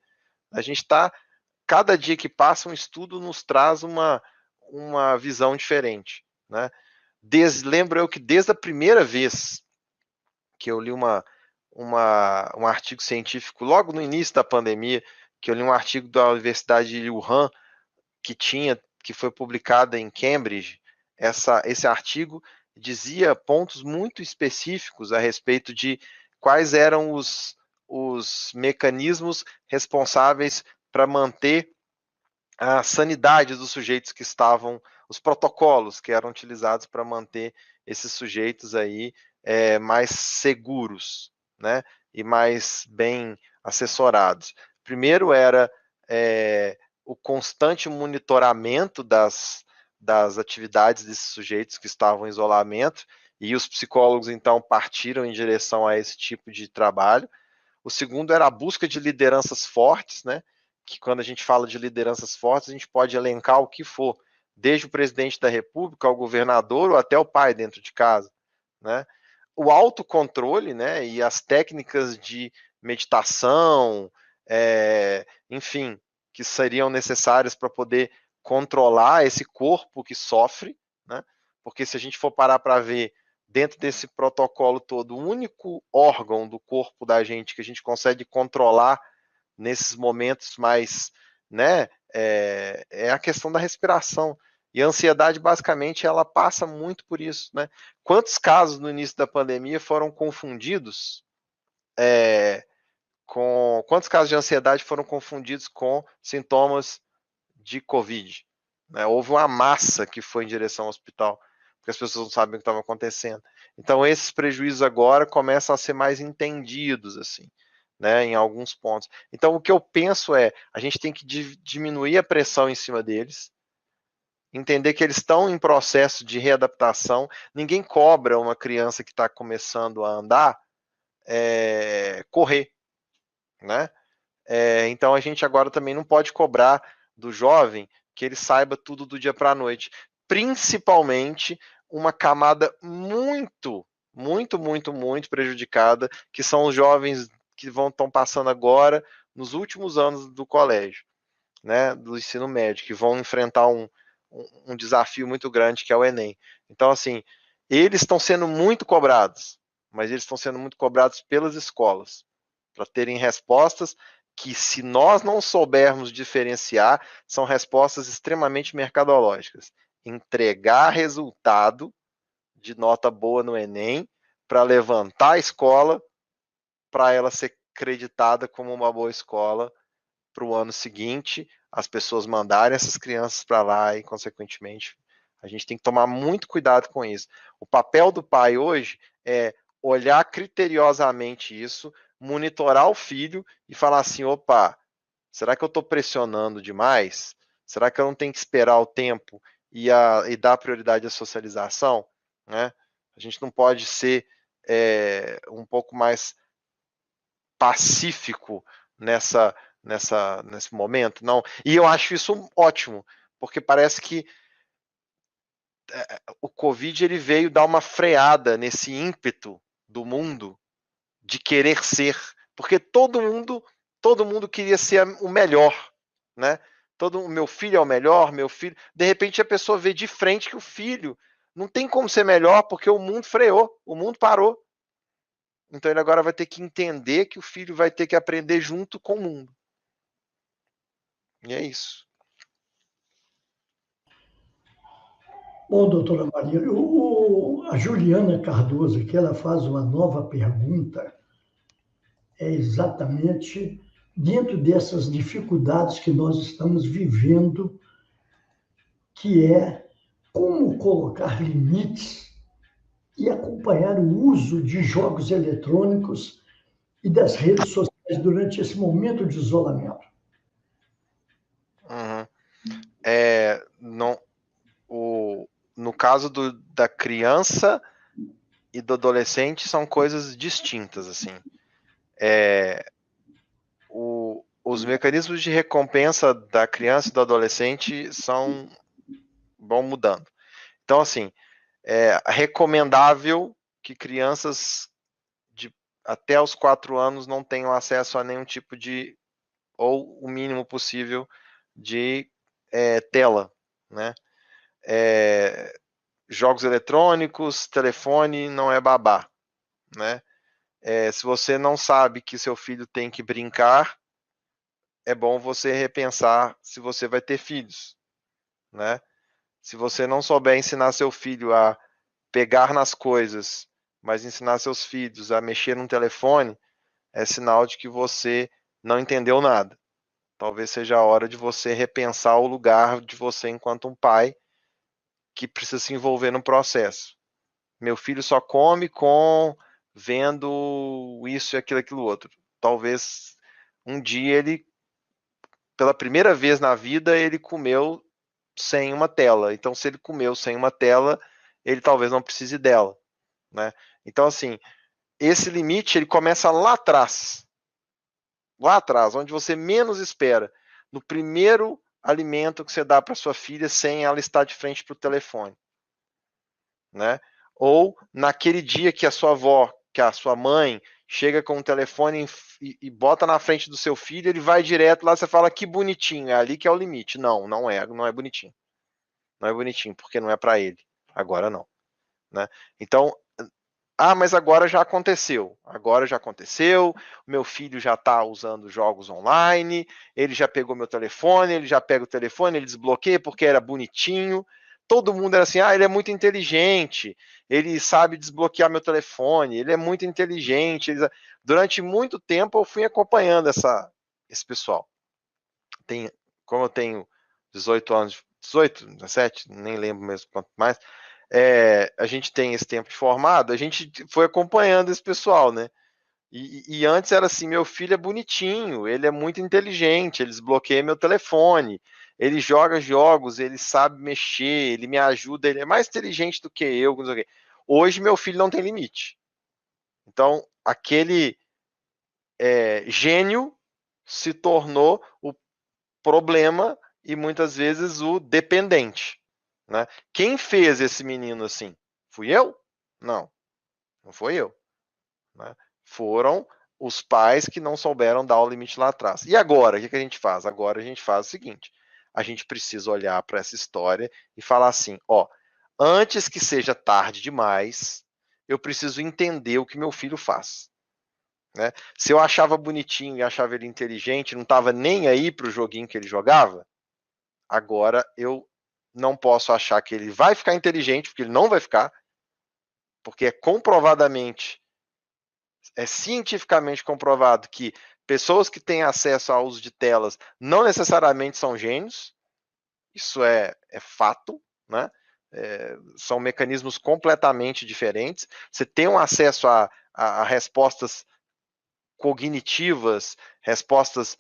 [SPEAKER 2] A gente está, cada dia que passa, um estudo nos traz uma visão diferente, né? Lembro eu que desde a primeira vez que eu li um artigo científico, logo no início da pandemia, que eu li um artigo da Universidade de Wuhan, que foi publicado em Cambridge, esse artigo dizia pontos muito específicos a respeito de quais eram os mecanismos responsáveis para manter a sanidade dos sujeitos que estavam, os protocolos que eram utilizados para manter esses sujeitos aí mais seguros, né, e mais bem assessorados. Primeiro era o constante monitoramento das atividades desses sujeitos que estavam em isolamento, e os psicólogos então partiram em direção a esse tipo de trabalho. O segundo era a busca de lideranças fortes, né? Que quando a gente fala de lideranças fortes, a gente pode elencar o que for, desde o presidente da República ao governador ou até o pai dentro de casa, né? O autocontrole, né? E as técnicas de meditação, enfim, que seriam necessárias para poder controlar esse corpo que sofre, né? Porque se a gente for parar para ver dentro desse protocolo todo, o único órgão do corpo da gente que a gente consegue controlar nesses momentos mais, né, é a questão da respiração. E a ansiedade, basicamente, ela passa muito por isso, né? Quantos casos no início da pandemia foram confundidos quantos casos de ansiedade foram confundidos com sintomas de Covid? Né? Houve uma massa que foi em direção ao hospital, porque as pessoas não sabem o que estava acontecendo. Então, esses prejuízos agora começam a ser mais entendidos, assim, né, em alguns pontos. Então, o que eu penso a gente tem que diminuir a pressão em cima deles, entender que eles estão em processo de readaptação. Ninguém cobra uma criança que está começando a andar correr, né? Então a gente agora também não pode cobrar do jovem que ele saiba tudo do dia para a noite. Principalmente uma camada muito prejudicada, que são os jovens que estão passando agora nos últimos anos do colégio, né, do ensino médio, que vão enfrentar um desafio muito grande, que é o Enem. Então, assim, eles estão sendo muito cobrados, mas eles estão sendo muito cobrados pelas escolas, para terem respostas que, se nós não soubermos diferenciar, são respostas extremamente mercadológicas. Entregar resultado de nota boa no Enem para levantar a escola, para ela ser creditada como uma boa escola para o ano seguinte, as pessoas mandarem essas crianças para lá e, consequentemente, a gente tem que tomar muito cuidado com isso. O papel do pai hoje é olhar criteriosamente isso, monitorar o filho e falar assim: opa, será que eu estou pressionando demais? Será que eu não tenho que esperar o tempo e dar prioridade à socialização? Né? A gente não pode ser um pouco mais pacífico nesse momento, não. E eu acho isso ótimo, porque parece que o Covid ele veio dar uma freada nesse ímpeto do mundo de querer ser, porque todo mundo queria ser o melhor, né? O meu filho é o melhor, meu filho. De repente a pessoa vê de frente que o filho não tem como ser melhor porque o mundo freou, o mundo parou. Então ele agora vai ter que entender que o filho vai ter que aprender junto com o mundo. E é isso.
[SPEAKER 1] Bom, doutora Maria, a Juliana Cardoso aqui, ela faz uma nova pergunta, é exatamente dentro dessas dificuldades que nós estamos vivendo, que é como colocar limites e acompanhar o uso de jogos eletrônicos e das redes sociais durante esse momento de isolamento.
[SPEAKER 2] Uhum. No caso da criança e do adolescente, são coisas distintas, assim. Os mecanismos de recompensa da criança e do adolescente vão mudando. Então, assim, é recomendável que crianças até os 4 anos não tenham acesso a nenhum tipo ou o mínimo possível de tela, né? Jogos eletrônicos, telefone, não é babá, né? Se você não sabe que seu filho tem que brincar, é bom você repensar se você vai ter filhos, né? Se você não souber ensinar seu filho a pegar nas coisas, mas ensinar seus filhos a mexer no telefone, é sinal de que você não entendeu nada. Talvez seja a hora de você repensar o lugar de você enquanto um pai que precisa se envolver no processo. Meu filho só come vendo isso e aquilo outro. Talvez um dia ele, pela primeira vez na vida, ele comeu sem uma tela. Então, se ele comeu sem uma tela, ele talvez não precise dela, né? Então, assim, esse limite ele começa lá atrás, onde você menos espera, no primeiro alimento que você dá para sua filha sem ela estar de frente para o telefone, né? Ou naquele dia que a sua avó, que a sua mãe chega com o telefone e bota na frente do seu filho, ele vai direto lá, você fala que bonitinho, é ali que é o limite. Não é bonitinho. Não é bonitinho, porque não é para ele. Agora não, né? Então, mas agora já aconteceu. Meu filho já está usando jogos online, ele já pegou meu telefone, ele já pega o telefone, ele desbloqueia porque era bonitinho. Todo mundo era assim, ele é muito inteligente, ele sabe desbloquear meu telefone, ele é muito inteligente. Durante muito tempo eu fui acompanhando esse pessoal. Como eu tenho 18 anos, 18, 17, nem lembro mesmo quanto mais, a gente tem esse tempo de formado, a gente foi acompanhando esse pessoal, né? E antes era assim, meu filho é bonitinho, ele é muito inteligente, ele desbloqueia meu telefone, ele joga jogos, ele sabe mexer, ele me ajuda, ele é mais inteligente do que eu. Não sei o quê. Hoje meu filho não tem limite. Então, aquele gênio se tornou o problema e muitas vezes o dependente, né? Quem fez esse menino assim? Fui eu? Não, não foi eu, né? Foram os pais que não souberam dar o limite lá atrás. E agora, o que a gente faz? Agora a gente faz o seguinte, a gente precisa olhar para essa história e falar assim, ó, antes que seja tarde demais, eu preciso entender o que meu filho faz. Né? Se eu achava bonitinho e achava ele inteligente, não estava nem aí para o joguinho que ele jogava, agora eu não posso achar que ele vai ficar inteligente, porque ele não vai ficar, porque é comprovadamente, é cientificamente comprovado que pessoas que têm acesso ao uso de telas não necessariamente são gênios, isso é fato, né? São mecanismos completamente diferentes. Você tem um acesso a respostas cognitivas, respostas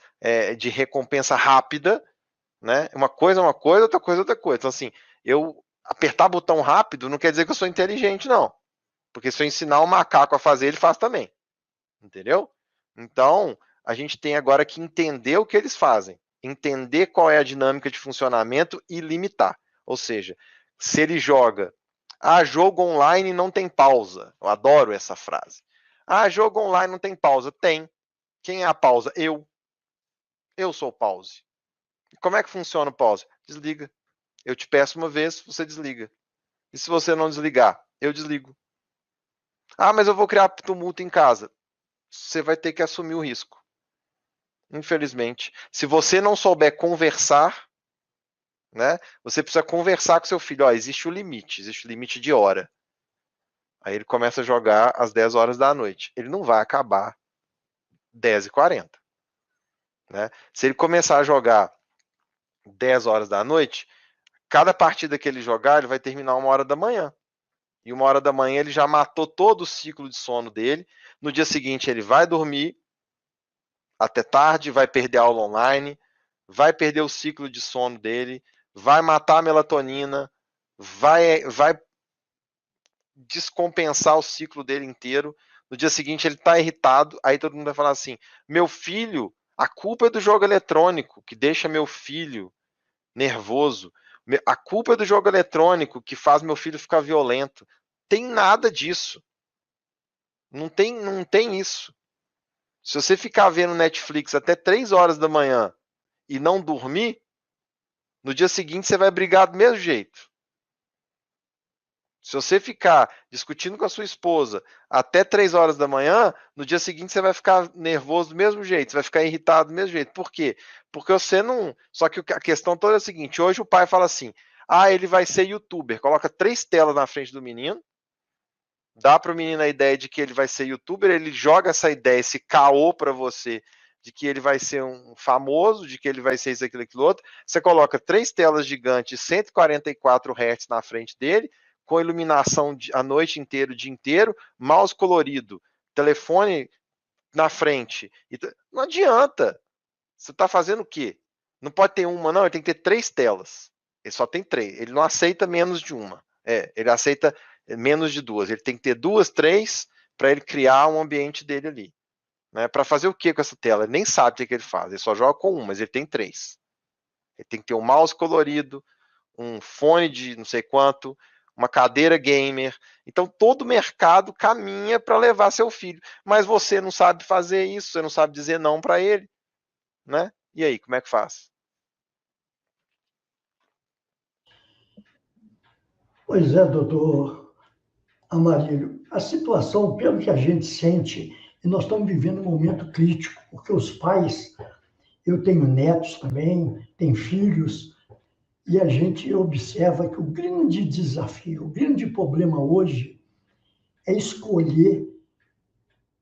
[SPEAKER 2] de recompensa rápida, né? Uma coisa é uma coisa, outra coisa é outra coisa. Então, assim, eu apertar botão rápido não quer dizer que eu sou inteligente, não. Porque se eu ensinar um macaco a fazer, ele faz também. Entendeu? Então, a gente tem agora que entender o que eles fazem, entender qual é a dinâmica de funcionamento e limitar. Ou seja, se ele joga, jogo online não tem pausa. Eu adoro essa frase. Jogo online não tem pausa. Tem. Quem é a pausa? Eu. Eu sou o pause. Como é que funciona o pause? Desliga. Eu te peço uma vez, você desliga. E se você não desligar, eu desligo. Mas eu vou criar tumulto em casa. Você vai ter que assumir o risco. Infelizmente. Se você não souber conversar, né? Você precisa conversar com seu filho. Existe o limite de hora. Aí ele começa a jogar às 10 horas da noite. Ele não vai acabar 10h40. Né? Se ele começar a jogar 10 horas da noite, cada partida que ele jogar, ele vai terminar 1h da manhã. E 1h da manhã ele já matou todo o ciclo de sono dele. No dia seguinte ele vai dormir até tarde, vai perder a aula online, vai perder o ciclo de sono dele, vai matar a melatonina, vai descompensar o ciclo dele inteiro. No dia seguinte ele está irritado, aí todo mundo vai falar assim, meu filho, a culpa é do jogo eletrônico, que deixa meu filho nervoso. A culpa é do jogo eletrônico, que faz meu filho ficar violento. Tem nada disso. Não tem isso. Se você ficar vendo Netflix até 3 horas da manhã e não dormir, no dia seguinte você vai brigar do mesmo jeito. Se você ficar discutindo com a sua esposa até 3 horas da manhã, no dia seguinte você vai ficar nervoso do mesmo jeito, você vai ficar irritado do mesmo jeito. Por quê? Porque você não... Só que a questão toda é a seguinte, hoje o pai fala assim, ele vai ser youtuber, coloca 3 telas na frente do menino, dá para o menino a ideia de que ele vai ser youtuber, ele joga essa ideia, esse caô para você, de que ele vai ser um famoso, de que ele vai ser isso, aquilo, aquilo outro. Você coloca 3 telas gigantes, 144 Hz na frente dele, com iluminação a noite inteira, o dia inteiro, mouse colorido, telefone na frente. Não adianta. Você está fazendo o quê? Não pode ter uma, não, ele tem que ter 3 telas. Ele só tem 3. Ele não aceita menos de uma. Ele aceita menos de 2. Ele tem que ter 2, 3 para ele criar um ambiente dele ali. Né? Para fazer o que com essa tela? Ele nem sabe o que ele faz. Ele só joga com 1, mas ele tem 3. Ele tem que ter um mouse colorido, um fone de não sei quanto, uma cadeira gamer. Então todo o mercado caminha para levar seu filho. Mas você não sabe fazer isso, você não sabe dizer não para ele. Né? E aí, como é que faz?
[SPEAKER 1] Pois é, doutor Amarílio. A situação, pelo que a gente sente, e nós estamos vivendo um momento crítico, porque os pais, eu tenho netos também, tenho filhos, e a gente observa que o grande desafio, o grande problema hoje é escolher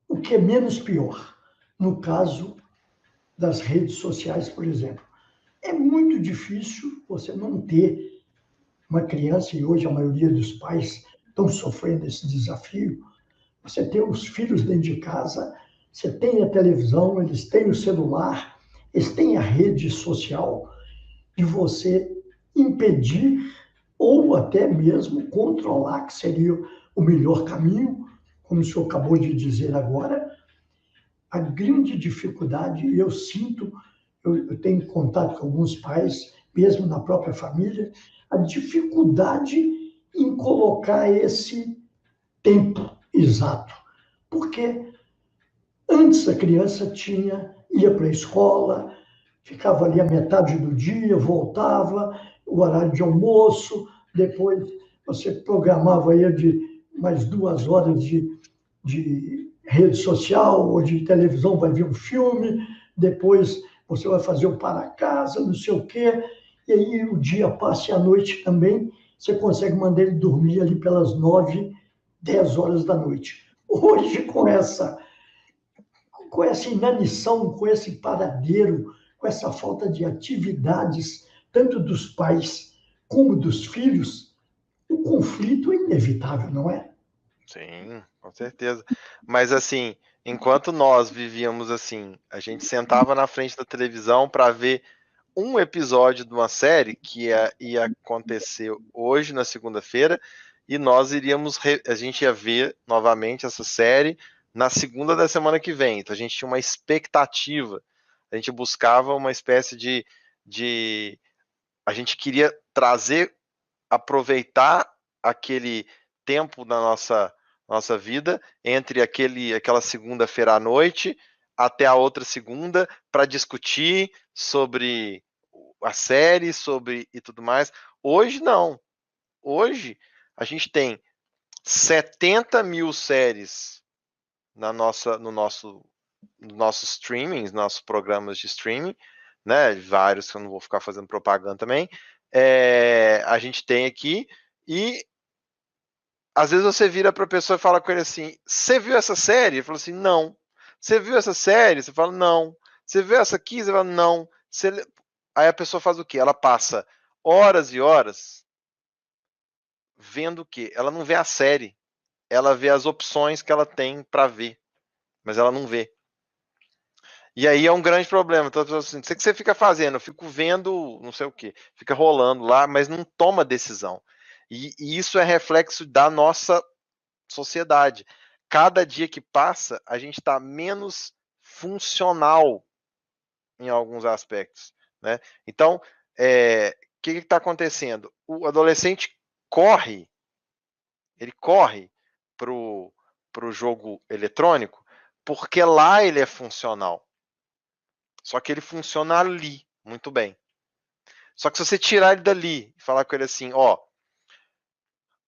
[SPEAKER 1] o que é menos pior. No caso das redes sociais, por exemplo. É muito difícil você não ter uma criança, e hoje a maioria dos pais estão sofrendo esse desafio. Você tem os filhos dentro de casa, você tem a televisão, eles têm o celular, eles têm a rede social, de você impedir ou até mesmo controlar, que seria o melhor caminho, como o senhor acabou de dizer agora. A grande dificuldade, eu sinto, eu tenho contato com alguns pais, mesmo na própria família, a dificuldade em colocar esse tempo exato. Porque antes a criança ia para a escola, ficava ali a metade do dia, voltava, o horário de almoço, depois você programava aí de mais 2 horas de rede social ou de televisão, vai ver um filme, depois você vai fazer o para casa, não sei o quê, e aí o dia passa e a noite também, você consegue mandar ele dormir ali pelas 9, 10 horas da noite. Hoje, com essa inanição, com esse paradeiro, com essa falta de atividades, tanto dos pais como dos filhos, o conflito é inevitável, não é?
[SPEAKER 2] Sim, com certeza. Mas assim, enquanto nós vivíamos assim, a gente sentava na frente da televisão para ver um episódio de uma série que ia acontecer hoje na segunda-feira e nós a gente ia ver novamente essa série na segunda da semana que vem. Então a gente tinha uma expectativa, a gente buscava uma espécie de a gente queria aproveitar aquele tempo da nossa vida entre aquela segunda-feira à noite até a outra segunda para discutir sobre a série, sobre e tudo mais. Hoje não. Hoje a gente tem 70 mil séries no nosso streaming, nos nossos programas de streaming, né? Vários que eu não vou ficar fazendo propaganda também. A gente tem aqui e às vezes você vira para a pessoa e fala com ele assim: você viu essa série? Ele fala assim: não. Você viu essa série? Você fala: não. Você viu essa aqui? Você fala: não. Aí a pessoa faz o quê? Ela passa horas e horas vendo o quê? Ela não vê a série. Ela vê as opções que ela tem para ver, mas ela não vê. E aí é um grande problema. Então, assim, o que você fica fazendo? Eu fico vendo não sei o quê, fica rolando lá, mas não toma decisão. E isso é reflexo da nossa sociedade. Cada dia que passa, a gente está menos funcional em alguns aspectos, né? Então, o que está acontecendo? O adolescente ele corre pro jogo eletrônico porque lá ele é funcional. Só que ele funciona ali, muito bem. Só que se você tirar ele dali e falar com ele assim, ó,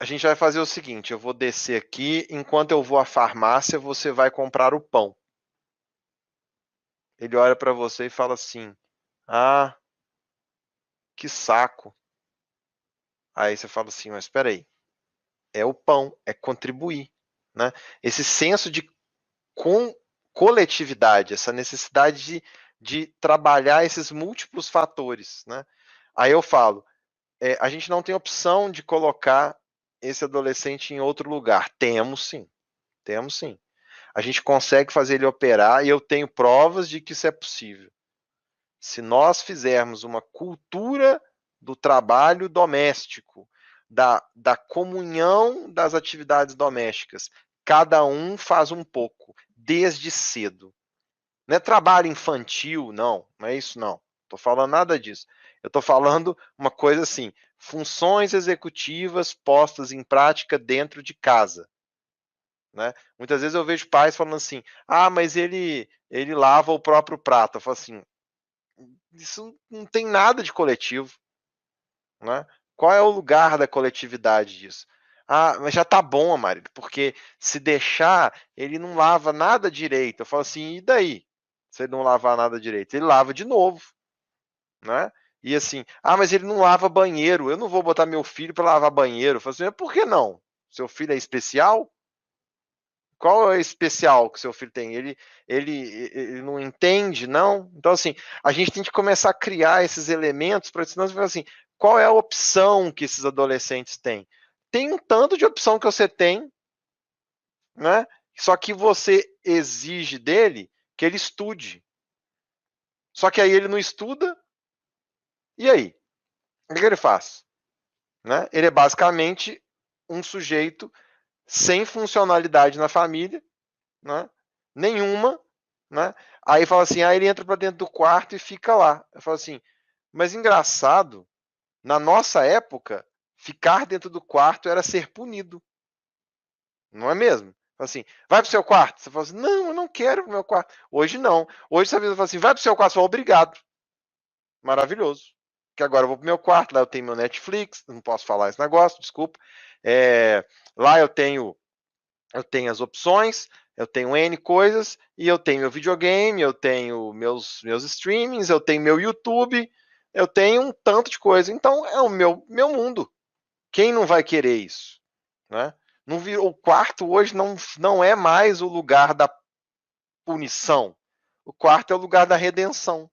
[SPEAKER 2] a gente vai fazer o seguinte, eu vou descer aqui, enquanto eu vou à farmácia, você vai comprar o pão. Ele olha para você e fala assim, ah, que saco. Aí você fala assim, mas espera aí, é o pão, é contribuir, né? Esse senso de coletividade, essa necessidade de trabalhar esses múltiplos fatores, né? Aí eu falo, a gente não tem opção de colocar esse adolescente em outro lugar. Temos sim, temos sim. A gente consegue fazer ele operar e eu tenho provas de que isso é possível. Se nós fizermos uma cultura do trabalho doméstico, da comunhão das atividades domésticas, cada um faz um pouco, desde cedo. Não é trabalho infantil, não é isso não. Estou falando nada disso. Eu estou falando uma coisa assim, funções executivas postas em prática dentro de casa. Né? Muitas vezes eu vejo pais falando assim, mas ele lava o próprio prato. Eu falo assim, isso não tem nada de coletivo. Né? Qual é o lugar da coletividade disso? Mas já tá bom, marido, porque se deixar, ele não lava nada direito. Eu falo assim, e daí? Se ele não lavar nada direito? Ele lava de novo, né? E assim, mas ele não lava banheiro. Eu não vou botar meu filho para lavar banheiro. Eu falo assim, por que não? Seu filho é especial? Qual é o especial que seu filho tem? Ele não entende, não? Então, assim, a gente tem que começar a criar esses elementos para senão você fala assim, qual é a opção que esses adolescentes têm? Tem um tanto de opção que você tem, né? Só que você exige dele que ele estude. Só que aí ele não estuda, e aí? O que ele faz? Né? Ele é basicamente um sujeito sem funcionalidade na família, né? Nenhuma, né? Aí fala assim, ele entra para dentro do quarto e fica lá. Eu falo assim, Mas engraçado, na nossa época, ficar dentro do quarto era ser punido. Não é mesmo? Assim, vai pro seu quarto. Você fala assim, não, eu não quero pro meu quarto. Hoje não. Hoje você fala assim, vai pro seu quarto. Você fala, obrigado. Maravilhoso. Que agora eu vou pro meu quarto, lá eu tenho meu Netflix, não posso falar esse negócio, desculpa. Lá eu tenho as opções, eu tenho N coisas, e eu tenho meu videogame, eu tenho meus streamings, eu tenho meu YouTube, eu tenho um tanto de coisa. Então é o meu mundo. Quem não vai querer isso? Né? O quarto hoje não é mais o lugar da punição. O quarto é o lugar da redenção.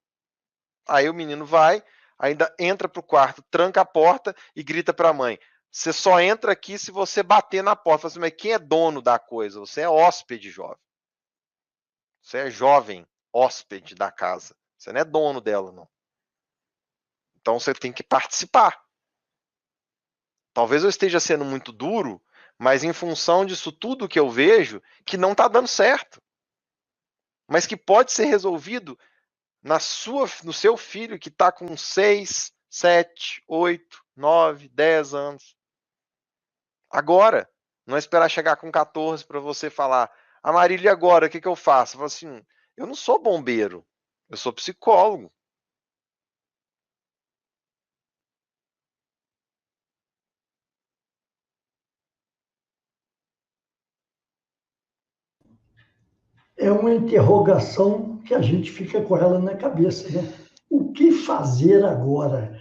[SPEAKER 2] Aí o menino vai, ainda entra pro quarto, tranca a porta e grita para a mãe: você só entra aqui se você bater na porta. Fala assim, mas quem é dono da coisa? Você é hóspede, jovem. Você é jovem, hóspede da casa. Você não é dono dela, não. Então você tem que participar. Talvez eu esteja sendo muito duro, mas em função disso tudo que eu vejo, que não está dando certo. Mas que pode ser resolvido no seu filho que está com 6, 7, 8, 9, 10 anos. Agora. Não é esperar chegar com 14 para você falar, Marília, agora, o que eu faço? Eu falo assim, eu não sou bombeiro, eu sou psicólogo.
[SPEAKER 1] É uma interrogação que a gente fica com ela na cabeça, né? O que fazer agora?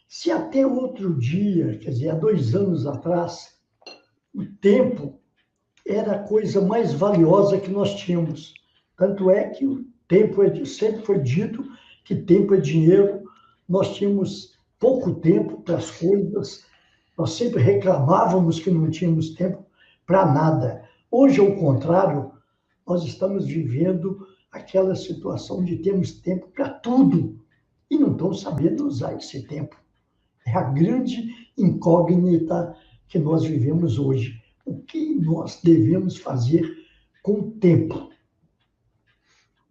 [SPEAKER 1] Se até outro dia, quer dizer, há 2 anos atrás, o tempo era a coisa mais valiosa que nós tínhamos. Tanto é que o tempo sempre foi dito que tempo é dinheiro, nós tínhamos pouco tempo para as coisas, nós sempre reclamávamos que não tínhamos tempo para nada. Hoje, ao contrário, nós estamos vivendo aquela situação de termos tempo para tudo e não estamos sabendo usar esse tempo. É a grande incógnita que nós vivemos hoje. O que nós devemos fazer com o tempo?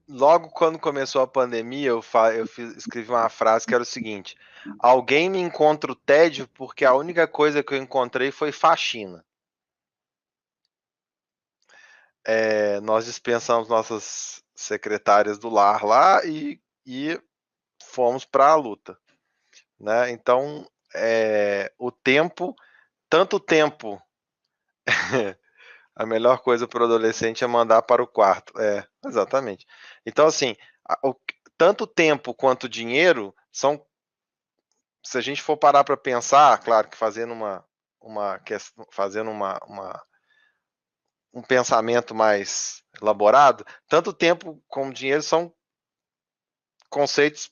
[SPEAKER 2] Logo quando começou a pandemia, escrevi uma frase que era o seguinte: alguém me encontra o tédio porque a única coisa que eu encontrei foi faxina. Nós dispensamos nossas secretárias do lar lá e fomos para a luta. Né? Então, o tempo, tanto tempo, a melhor coisa para o adolescente é mandar para o quarto. Exatamente. Então, assim, tanto tempo quanto dinheiro são, se a gente for parar para pensar, claro que fazendo um pensamento mais elaborado, tanto tempo como dinheiro são conceitos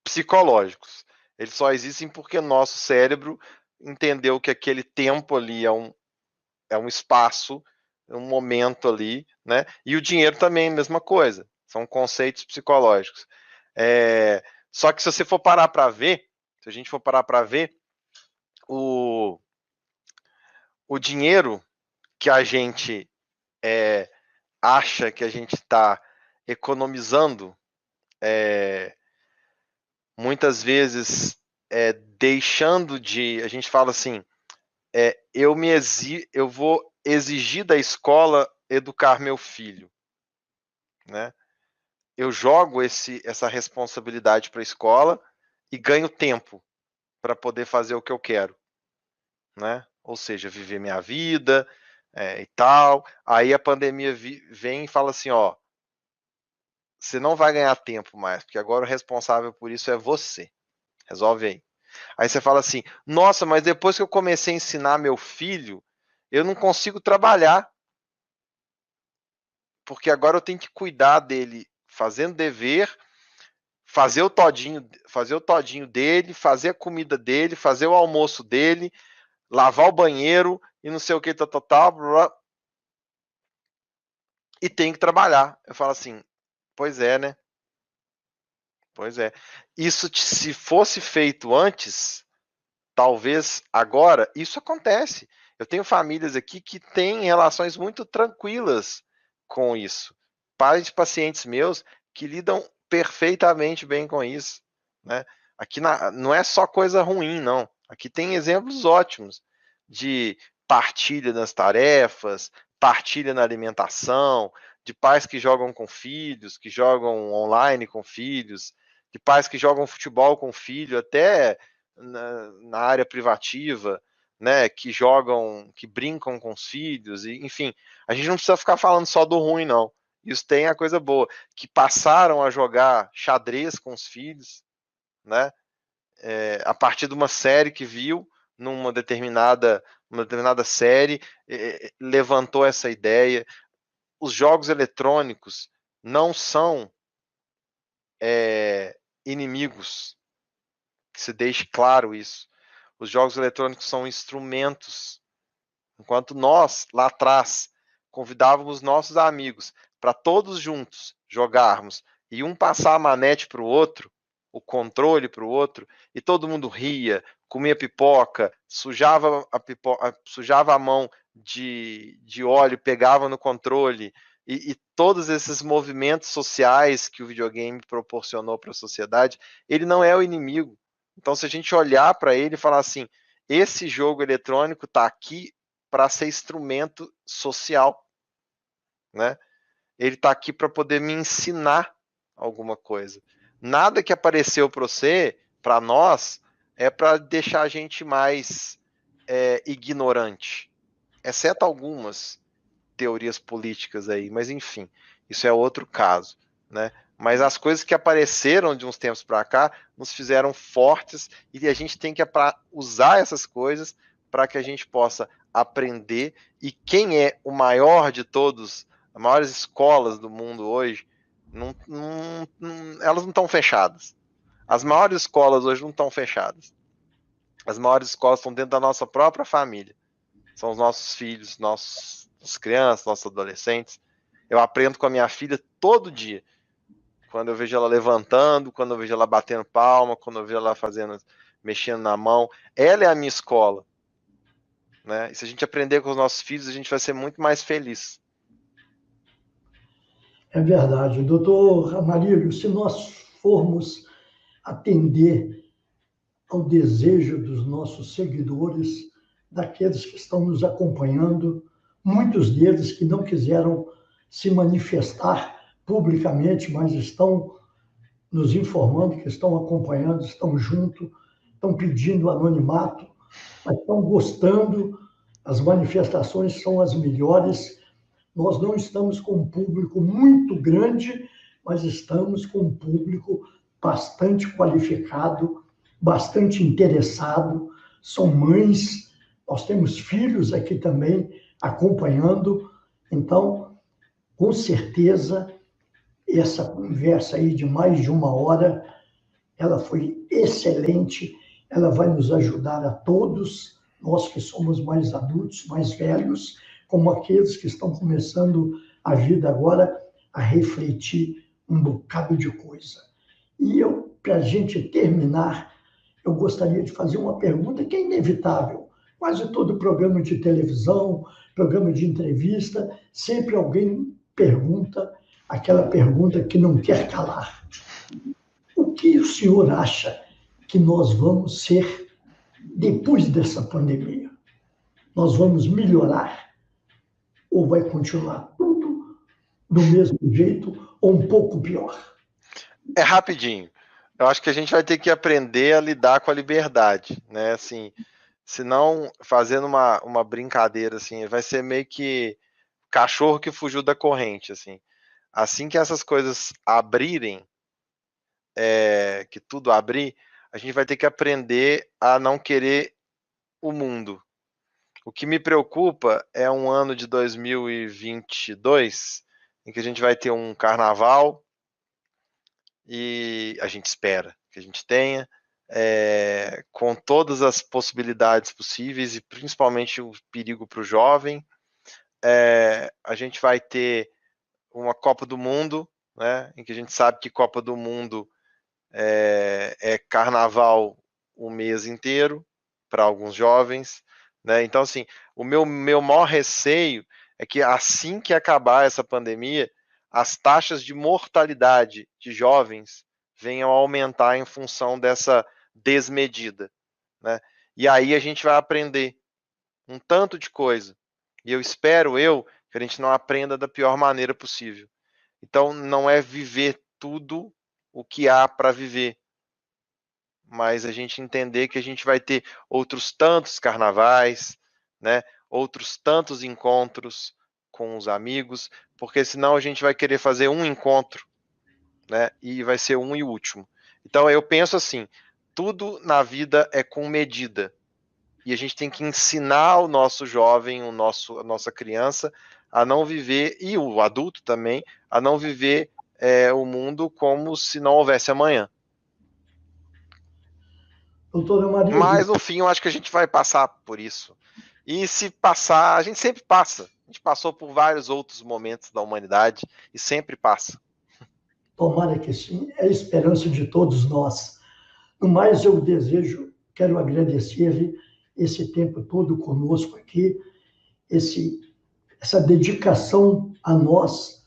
[SPEAKER 2] psicológicos. Eles só existem porque nosso cérebro entendeu que aquele tempo ali é um espaço, um momento ali, né? E o dinheiro também é a mesma coisa. São conceitos psicológicos. Só que se você for parar para ver, se a gente for parar para ver, o dinheiro que a gente acha que a gente está economizando, muitas vezes deixando de, a gente fala assim, eu vou exigir da escola educar meu filho, né? Eu jogo essa responsabilidade para a escola e ganho tempo para poder fazer o que eu quero, né? Ou seja, viver minha vida e tal. Aí a pandemia vem e fala assim, ó, você não vai ganhar tempo mais, porque agora o responsável por isso é você. Resolve aí. Aí você fala assim, nossa, mas depois que eu comecei a ensinar meu filho, eu não consigo trabalhar, porque agora eu tenho que cuidar dele fazendo dever, fazer o todinho dele, fazer a comida dele, fazer o almoço dele, lavar o banheiro e não sei o que, tal, e tem que trabalhar. Eu falo assim, pois é, né? Pois é. Isso, se fosse feito antes, talvez agora, isso acontece. Eu tenho famílias aqui que têm relações muito tranquilas com isso. Pais de pacientes meus que lidam perfeitamente bem com isso, né? Aqui não é só coisa ruim, não. Aqui tem exemplos ótimos de partilha nas tarefas, partilha na alimentação, de pais que jogam com filhos, que jogam online com filhos, de pais que jogam futebol com filho, até na área privativa, né, que jogam, que brincam com os filhos, e, enfim, a gente não precisa ficar falando só do ruim, não. Isso tem a coisa boa, que passaram a jogar xadrez com os filhos, né? A partir de uma série que viu numa determinada série, levantou essa ideia. Os jogos eletrônicos não são inimigos, que se deixe claro isso. Os jogos eletrônicos são instrumentos. Enquanto nós, lá atrás, convidávamos nossos amigos para todos juntos jogarmos e um passar a manete para o outro, o controle para o outro, e todo mundo ria, comia pipoca, sujava a mão de óleo, pegava no controle, e todos esses movimentos sociais que o videogame proporcionou para a sociedade, ele não é o inimigo. Então, se a gente olhar para ele e falar assim, esse jogo eletrônico está aqui para ser instrumento social, né? Ele está aqui para poder me ensinar alguma coisa. Nada que apareceu para você, para nós, é para deixar a gente mais ignorante, exceto algumas teorias políticas aí, mas enfim, isso é outro caso, né? Mas as coisas que apareceram de uns tempos para cá nos fizeram fortes e a gente tem que usar essas coisas para que a gente possa aprender. E quem é o maior de todos, as maiores escolas do mundo hoje, elas não estão fechadas. As maiores escolas hoje não estão fechadas. As maiores escolas estão dentro da nossa própria família. São os nossos filhos, nossas crianças, nossos adolescentes. Eu aprendo com a minha filha todo dia. Quando eu vejo ela levantando, quando eu vejo ela batendo palma, quando eu vejo ela mexendo na mão. Ela é a minha escola. Né? E se a gente aprender com os nossos filhos, a gente vai ser muito mais feliz.
[SPEAKER 1] É verdade. Doutor Amarílio, se nós formos atender ao desejo dos nossos seguidores, daqueles que estão nos acompanhando, muitos deles que não quiseram se manifestar publicamente, mas estão nos informando que estão acompanhando, estão junto, estão pedindo anonimato, mas estão gostando, as manifestações são as melhores. Nós não estamos com um público muito grande, mas estamos com um público bastante qualificado, bastante interessado. São mães, nós temos filhos aqui também acompanhando. Então, com certeza, essa conversa aí de mais de uma hora, ela foi excelente, ela vai nos ajudar a todos, nós que somos mais adultos, mais velhos, como aqueles que estão começando a vida agora, a refletir um bocado de coisa. E para a gente terminar, eu gostaria de fazer uma pergunta que é inevitável. Quase todo programa de televisão, programa de entrevista, sempre alguém pergunta aquela pergunta que não quer calar. O que o senhor acha que nós vamos ser depois dessa pandemia? Nós vamos melhorar? Ou vai continuar tudo do mesmo jeito ou um pouco pior?
[SPEAKER 2] É rapidinho. Eu acho que a gente vai ter que aprender a lidar com a liberdade, né? Assim, senão, fazendo uma brincadeira, assim, vai ser meio que cachorro que fugiu da corrente, assim. Assim que essas coisas abrirem, que tudo abrir, a gente vai ter que aprender a não querer o mundo. O que me preocupa é um ano de 2022 em que a gente vai ter um carnaval e a gente espera que a gente tenha, com todas as possibilidades possíveis e principalmente o perigo para o jovem. A gente vai ter uma Copa do Mundo, né, em que a gente sabe que Copa do Mundo é carnaval o mês inteiro para alguns jovens, né? Então, assim, o meu maior receio é que assim que acabar essa pandemia, as taxas de mortalidade de jovens venham a aumentar em função dessa desmedida, né? E aí a gente vai aprender um tanto de coisa. E eu espero que a gente não aprenda da pior maneira possível. Então, não é viver tudo o que há para viver, mas a gente entender que a gente vai ter outros tantos carnavais, né? Outros tantos encontros com os amigos, porque senão a gente vai querer fazer um encontro, né? E vai ser um e último. Então eu penso assim, tudo na vida é com medida. E a gente tem que ensinar o nosso jovem, a nossa criança, a não viver, e o adulto também, a não viver o mundo como se não houvesse amanhã.
[SPEAKER 1] Doutora Maria,
[SPEAKER 2] Mas no fim eu acho que a gente vai passar por isso. E se passar, a gente sempre passa. A gente passou por vários outros momentos da humanidade e sempre passa.
[SPEAKER 1] tomara que sim, é a esperança de todos nós. No mais, eu quero agradecer-lhe esse tempo todo conosco aqui, essa dedicação a nós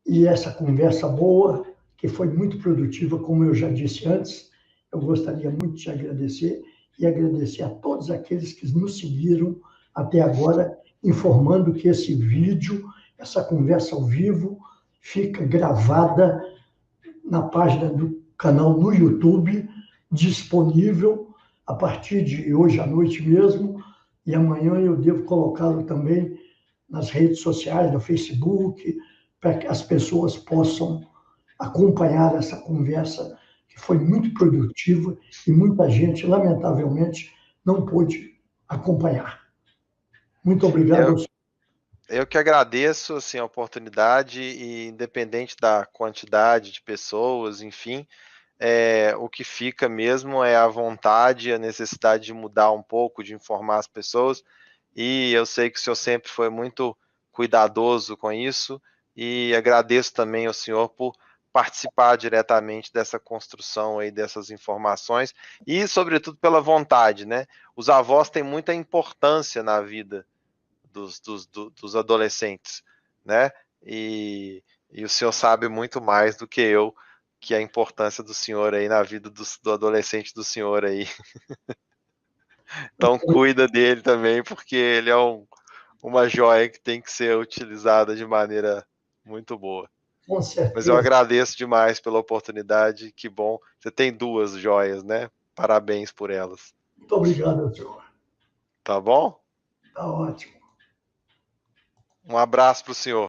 [SPEAKER 1] e essa conversa boa, que foi muito produtiva, como eu já disse antes. Eu gostaria muito de agradecer e agradecer a todos aqueles que nos seguiram até agora, informando que esse vídeo, essa conversa ao vivo, fica gravada na página do canal no YouTube, disponível a partir de hoje à noite mesmo, e amanhã eu devo colocá-lo também nas redes sociais, no Facebook, para que as pessoas possam acompanhar essa conversa, que foi muito produtiva e muita gente, lamentavelmente, não pôde acompanhar. Muito obrigado.
[SPEAKER 2] Eu que agradeço assim, a oportunidade, e independente da quantidade de pessoas, enfim, o que fica mesmo é a vontade, a necessidade de mudar um pouco, de informar as pessoas, e eu sei que o senhor sempre foi muito cuidadoso com isso, e agradeço também ao senhor por participar diretamente dessa construção aí, dessas informações, e sobretudo pela vontade, né? Os avós têm muita importância na vida dos adolescentes, né? E o senhor sabe muito mais do que eu, que a importância do senhor aí na vida do adolescente do senhor aí. Então cuida dele também, porque ele é uma joia que tem que ser utilizada de maneira muito boa.
[SPEAKER 1] Com
[SPEAKER 2] Mas eu
[SPEAKER 1] certeza.
[SPEAKER 2] agradeço demais pela oportunidade, que bom. Você tem duas joias, né? Parabéns por elas.
[SPEAKER 1] Muito obrigado, senhor.
[SPEAKER 2] Tá bom?
[SPEAKER 1] Tá ótimo.
[SPEAKER 2] Um abraço para o senhor.